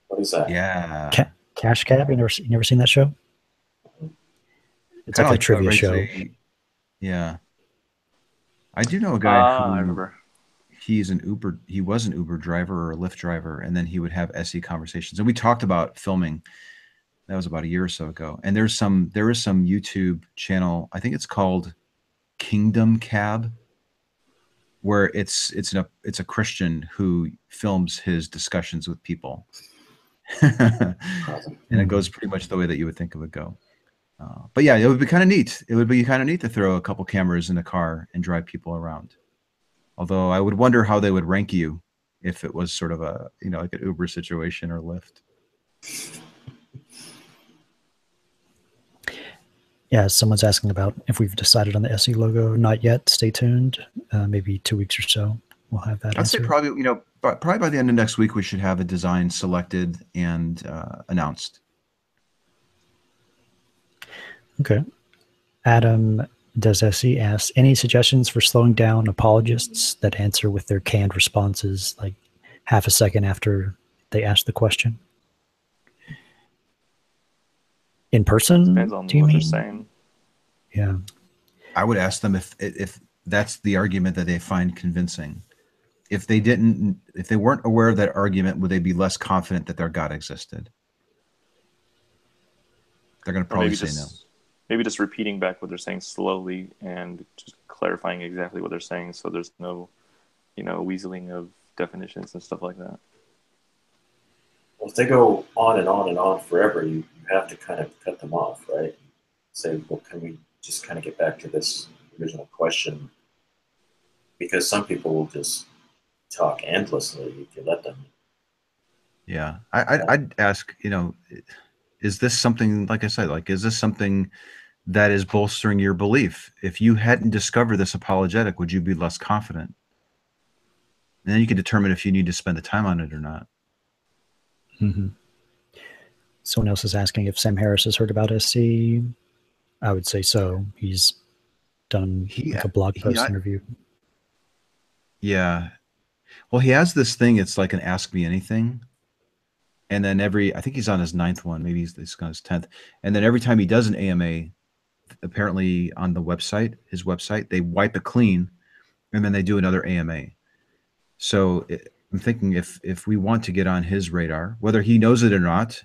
What is that? Yeah. CashCab. You never seen that show? It's Kinda like a trivia Ray show. Say, yeah. I do know a guy who I remember. he was an Uber driver or a Lyft driver, and then he would have SE conversations. And we talked about filming. That was about a year or so ago. And there is some YouTube channel, I think it's called Kingdom Cab, where it's a Christian who films his discussions with people. And it goes pretty much the way that you would think it would go. But yeah, it would be kind of neat. It would be kind of neat to throw a couple cameras in a car and drive people around. Although I would wonder how they would rank you if it was sort of a, like an Uber situation or Lyft. Yeah, someone's asking about if we've decided on the SE logo. Not yet. Stay tuned. Maybe 2 weeks or so, we'll have that. I'd say probably, probably by the end of next week, we should have a design selected and announced. Okay. Adam Does SE asks, any suggestions for slowing down apologists that answer with their canned responses, like half a second after they ask the question? In person? Depends on what they're saying. Yeah. I would ask them if that's the argument that they find convincing. If they weren't aware of that argument, would they be less confident that their God existed? They're going to probably say no. Maybe just repeating back what they're saying slowly and just clarifying exactly what they're saying, so there's no, weaseling of definitions and stuff like that. Well, if they go on and on and on forever, you have to kind of cut them off, right? Say, well, can we just kind of get back to this original question? Because some people will just talk endlessly if you let them. Yeah, I'd ask, is this something, like I said, is this something that is bolstering your belief? If you hadn't discovered this apologetic, would you be less confident? And then you can determine if you need to spend the time on it or not. Mm-hmm. Someone else is asking if Sam Harris has heard about SC. I would say so. He's done a blog post interview. Yeah. Well, he has this thing. It's like an Ask Me Anything. And then I think he's on his 9th one. Maybe he's on his 10th. And then every time he does an AMA, apparently on the website, his website, they wipe it clean and then they do another AMA. So I'm thinking if we want to get on his radar, whether he knows it or not,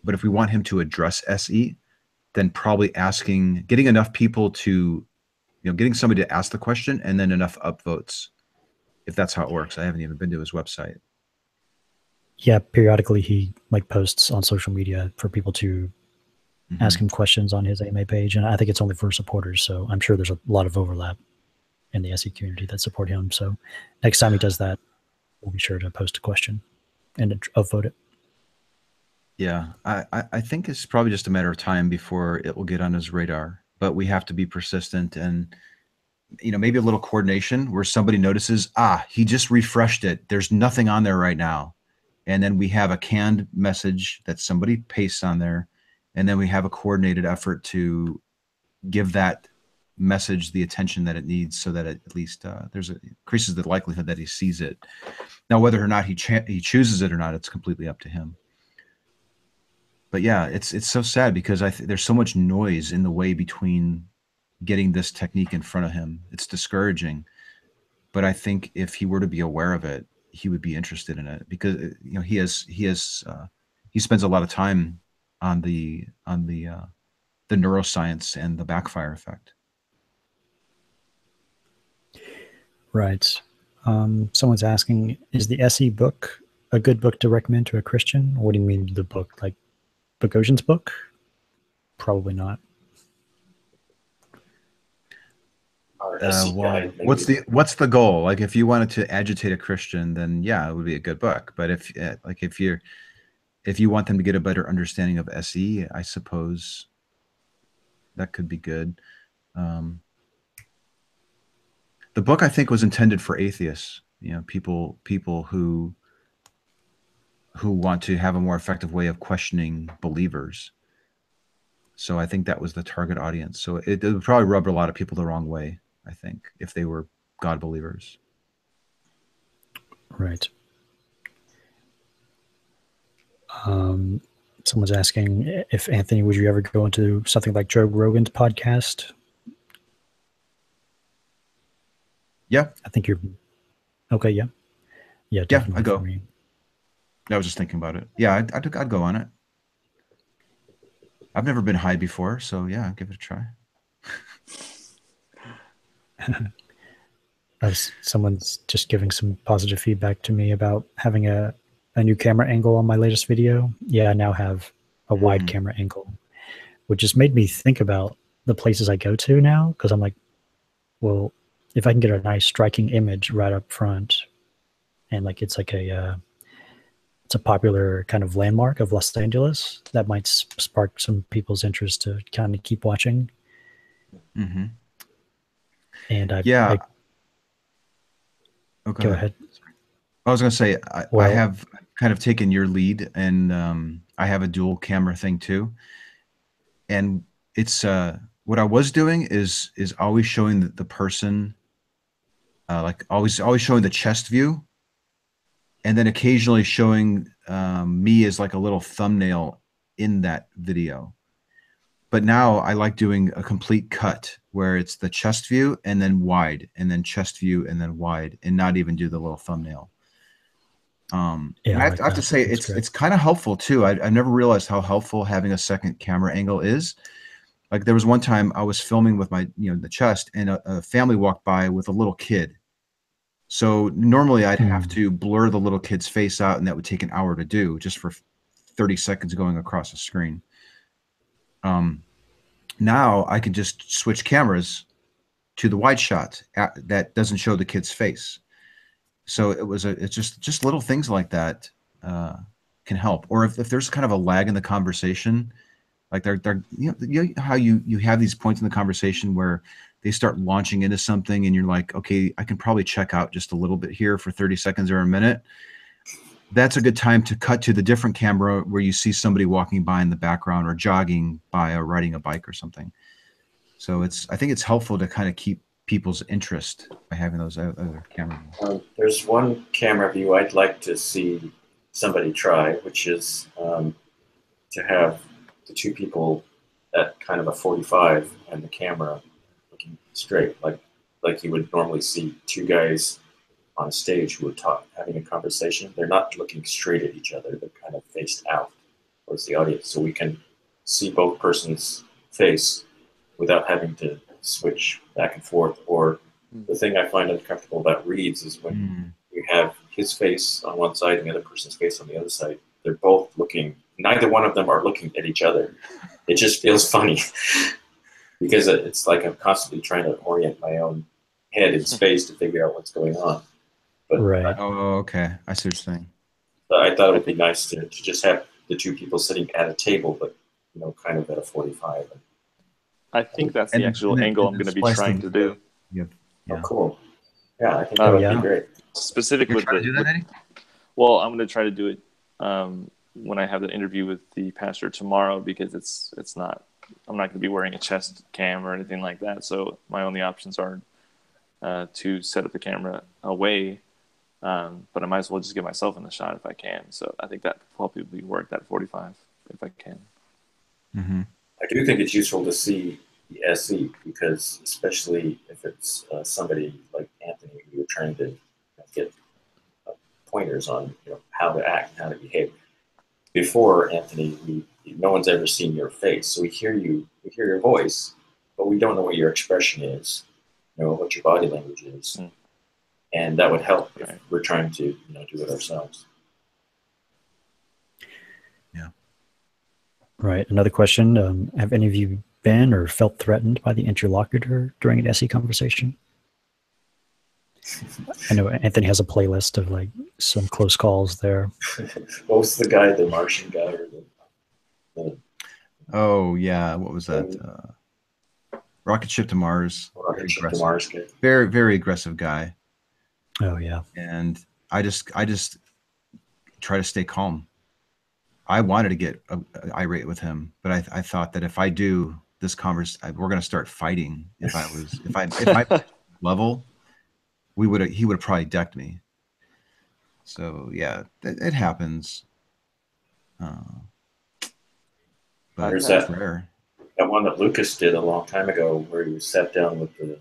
but if we want him to address SE, then probably getting enough people to, getting somebody to ask the question and then enough upvotes, if that's how it works. I haven't even been to his website. Yeah, periodically he posts on social media for people to ask him questions on his AMA page, and I think it's only for supporters, so I'm sure there's a lot of overlap in the SE community that support him. So next time he does that, we'll be sure to post a question and upvote it. Yeah, I think it's probably just a matter of time before it will get on his radar, but we have to be persistent and, maybe a little coordination where somebody notices, he just refreshed it. There's nothing on there right now. And then we have a canned message that somebody pastes on there. And then we have a coordinated effort to give that message the attention that it needs, so that at least increases the likelihood that he sees it. Now, whether or not he chooses it or not, it's completely up to him. But yeah, it's so sad because there's so much noise in the way between getting this technique in front of him. It's discouraging. But I think if he were to be aware of it, he would be interested in it, because he spends a lot of time on the neuroscience and the backfire effect. Right. Someone's asking, is the SE book a good book to recommend to a Christian? What do you mean the book? Like Bogosian's book? Probably not. What's the goal? Like, if you wanted to agitate a Christian, then yeah, it would be a good book. But if you want them to get a better understanding of SE, I suppose that could be good. The book, I think, was intended for atheists, people who want to have a more effective way of questioning believers. So I think that was the target audience. So it would probably rub a lot of people the wrong way I think, if they were God believers. Right. Someone's asking if, Anthony, would you ever go into something like Joe Rogan's podcast? Yeah. I think you're okay. Yeah. Yeah. Definitely. Yeah, I'd go. For me. I was just thinking about it. Yeah, I'd go on it. I've never been high before, so yeah, give it a try. Someone's just giving some positive feedback to me about having a new camera angle on my latest video. Yeah, I now have a wide camera angle, which just made me think about the places I go to now, because I'm like, well, if I can get a nice striking image right up front, and like it's a popular kind of landmark of Los Angeles, that might spark some people's interest to kind of keep watching. Mm-hmm. And okay. Go ahead. I was going to say, I have kind of taken your lead, and I have a dual camera thing too. And it's what I was doing is always showing the person, like always showing the chest view, and then occasionally showing me as like a little thumbnail in that video. But now I like doing a complete cut where it's the chest view and then wide, and then chest view and then wide, and not even do the little thumbnail. Yeah, I have to say it's kind of helpful too. I've never realized how helpful having a second camera angle is. Like there was one time I was filming with my, the chest, and a family walked by with a little kid. So normally I'd have to blur the little kid's face out, and that would take an hour to do just for 30 seconds going across the screen. Now I can just switch cameras to the wide shot that doesn't show the kid's face. So it's just little things like that can help. Or if there's kind of a lag in the conversation, like how you have these points in the conversation where they start launching into something, and you're like, okay, I can probably check out just a little bit here for 30 seconds or a minute. That's a good time to cut to the different camera where you see somebody walking by in the background, or jogging by, or riding a bike or something. So I think it's helpful to kind of keep people's interest by having those other cameras. There's one camera view I'd like to see somebody try, which is to have the two people at kind of a 45 and the camera looking straight, like you would normally see two guys on a stage who are having a conversation. They're not looking straight at each other. They're kind of faced out towards the audience, so we can see both persons' face without having to switch back and forth. Or the thing I find uncomfortable about Reid's is when you have his face on one side and the other person's face on the other side. They're both looking, neither one of them are looking at each other. It just feels funny because it's like I'm constantly trying to orient my own head in space to figure out what's going on. But right. Okay. I see what you're saying. I thought it would be nice to just have the two people sitting at a table, but kind of at a 45. I think that's the actual angle I'm going to be trying to do. Yeah. Oh, cool. Yeah, I think that would be great. Specific with to do that, Eddie? Well, I'm going to try to do it when I have the interview with the pastor tomorrow, because I'm not going to be wearing a chest cam or anything like that. So my only options are to set up the camera away, but I might as well just get myself in the shot if I can. So I think that probably work at 45 if I can. Mm-hmm. I do think it's useful to see the SE, because especially if it's somebody like Anthony, who you're trying to get pointers on how to act, how to behave. Before Anthony, no one's ever seen your face, so we hear your voice, but we don't know what your expression is, what your body language is, and that would help if we're trying to do it ourselves. Yeah. Right. Another question: have any of you been or felt threatened by the interlocutor during an SE conversation? I know Anthony has a playlist of like some close calls there. What was the guy, the Martian guy? Oh yeah, what was that? Rocket ship to Mars. Rocket ship to Mars. Very, very aggressive guy. Oh yeah. And I just try to stay calm. I wanted to get irate with him, but I thought that if I do this we're going to start fighting. If level, he would have probably decked me. So yeah, it happens. But There's it's rare. that one that Lucas did a long time ago where he sat down with the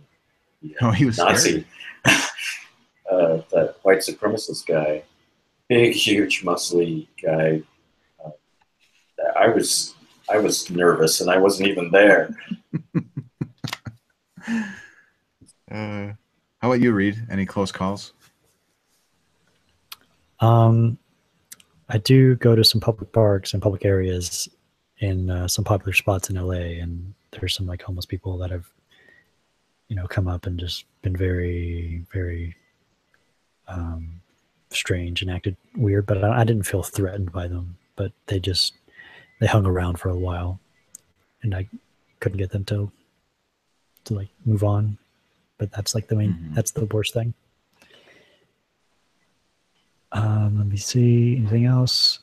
He was Nazi, that white supremacist guy, big, huge, muscly guy. I was nervous, and I wasn't even there. How about you, Reid? Any close calls? I do go to some public parks and public areas in some popular spots in LA, and there's some like homeless people that have, come up and just been very, very strange and acted weird, but I didn't feel threatened by them, but they hung around for a while, and I couldn't get them to like move on. But that's like that's the worst thing. Let me see. Anything else?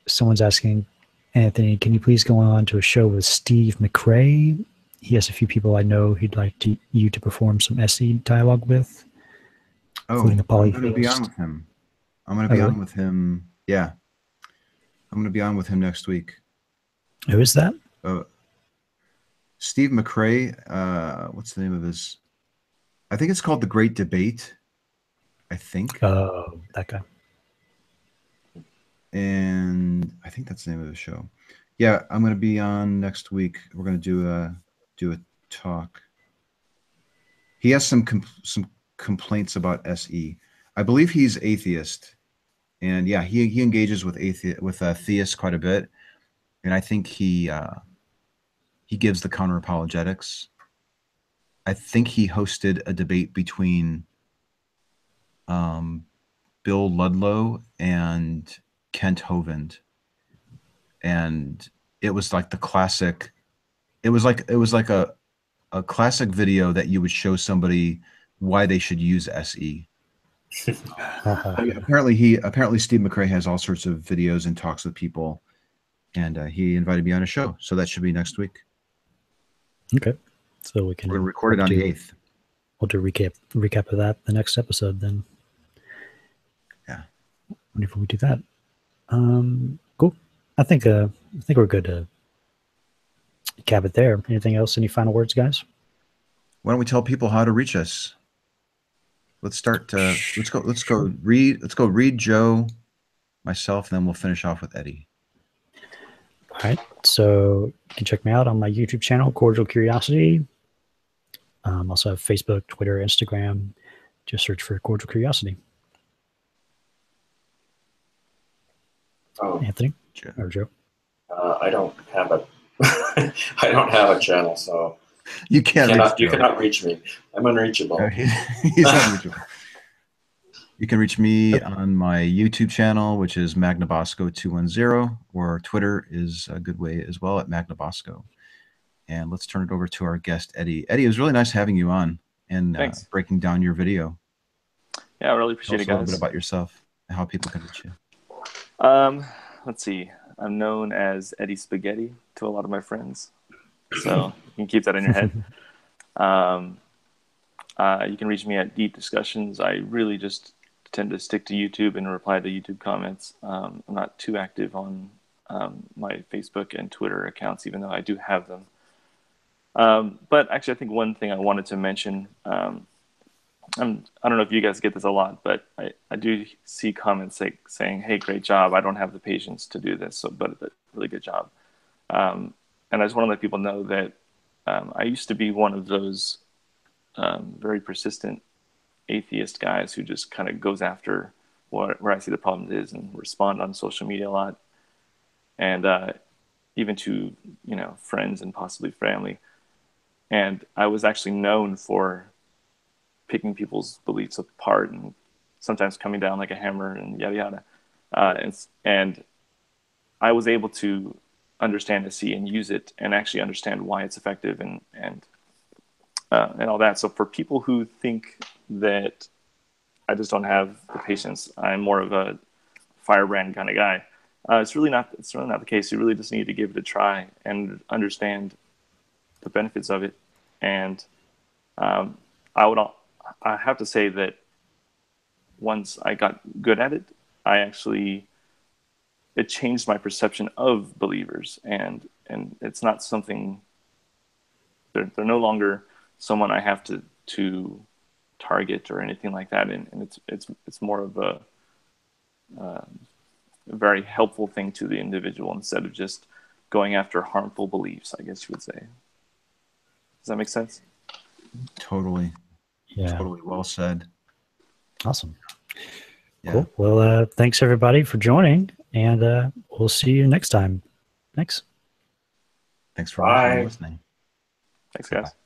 Someone's asking, Anthony, can you please go on to a show with Steve McRae? He has a few people I know he'd like you to perform some SE dialogue with. Including a I'm going to be on with him. I'm going to be on with him. Yeah. I'm going to be on with him next week. Who is that? Steve McRae. What's the name of his? I think it's called The Great Debate. I think. Oh, that guy. And I think that's the name of the show. Yeah, I'm going to be on next week. We're going to do a talk. He has some complaints about SE. I believe he's atheist, and yeah, he engages with theists quite a bit, and I think he gives the counter apologetics. I think he hosted a debate between Bill Ludlow and Kent Hovind, and it was like the classic. It was like a classic video that you would show somebody why they should use SE. Apparently Steve McRae has all sorts of videos and talks with people, and he invited me on a show, so that should be next week. Okay, so we're gonna record it on the 8th. We'll do recap of that the next episode then. Yeah, whenever we do that. Cool. I think we're good to cap it there. Anything else? Any final words, guys? Why don't we tell people how to reach us? Let's start. Let's go. Reid, Joe, myself, and then we'll finish off with Eddie. All right. So you can check me out on my YouTube channel, Cordial Curiosity. Also have Facebook, Twitter, Instagram. Just search for Cordial Curiosity. Oh, Anthony or Joe? I don't have a I don't have a channel, so you cannot reach me. I'm unreachable. He's unreachable. You can reach me on my YouTube channel, which is Magnabosco210, or Twitter is a good way as well at Magnabosco. And let's turn it over to our guest, Eddie. Eddie, it was really nice having you on and breaking down your video. Yeah, I really appreciate it, guys. A little bit about yourself and how people can reach you. Let's see. I'm known as Eddie Spaghetti to a lot of my friends, so you can keep that in your head. You can reach me at Deep Discussions. I really just tend to stick to YouTube and reply to YouTube comments. I'm not too active on my Facebook and Twitter accounts, even though I do have them. But actually, I think one thing I wanted to mention, I don't know if you guys get this a lot, but I do see comments saying, "Hey, great job. I don't have the patience to do this, but really good job." And I just want to let people know that I used to be one of those very persistent atheist guys who just kind of goes after where I see the problem is and respond on social media a lot, and even to friends and possibly family. And I was actually known for picking people's beliefs apart and sometimes coming down like a hammer and yada yada. And I was able to understand SE and use it and actually understand why it's effective and all that. So for people who think that I just don't have the patience, I'm more of a firebrand kind of guy. It's really not the case. You really just need to give it a try and understand the benefits of it. And I have to say that once I got good at it, it changed my perception of believers, and it's not something, they're no longer someone I have to target or anything like that, and it's more of a very helpful thing to the individual instead of just going after harmful beliefs, I guess you would say. Does that make sense? Totally. Yeah. Totally well said. Awesome. Yeah. Cool. Well, thanks everybody for joining, and we'll see you next time. Thanks. Thanks for watching and listening. Thanks, guys.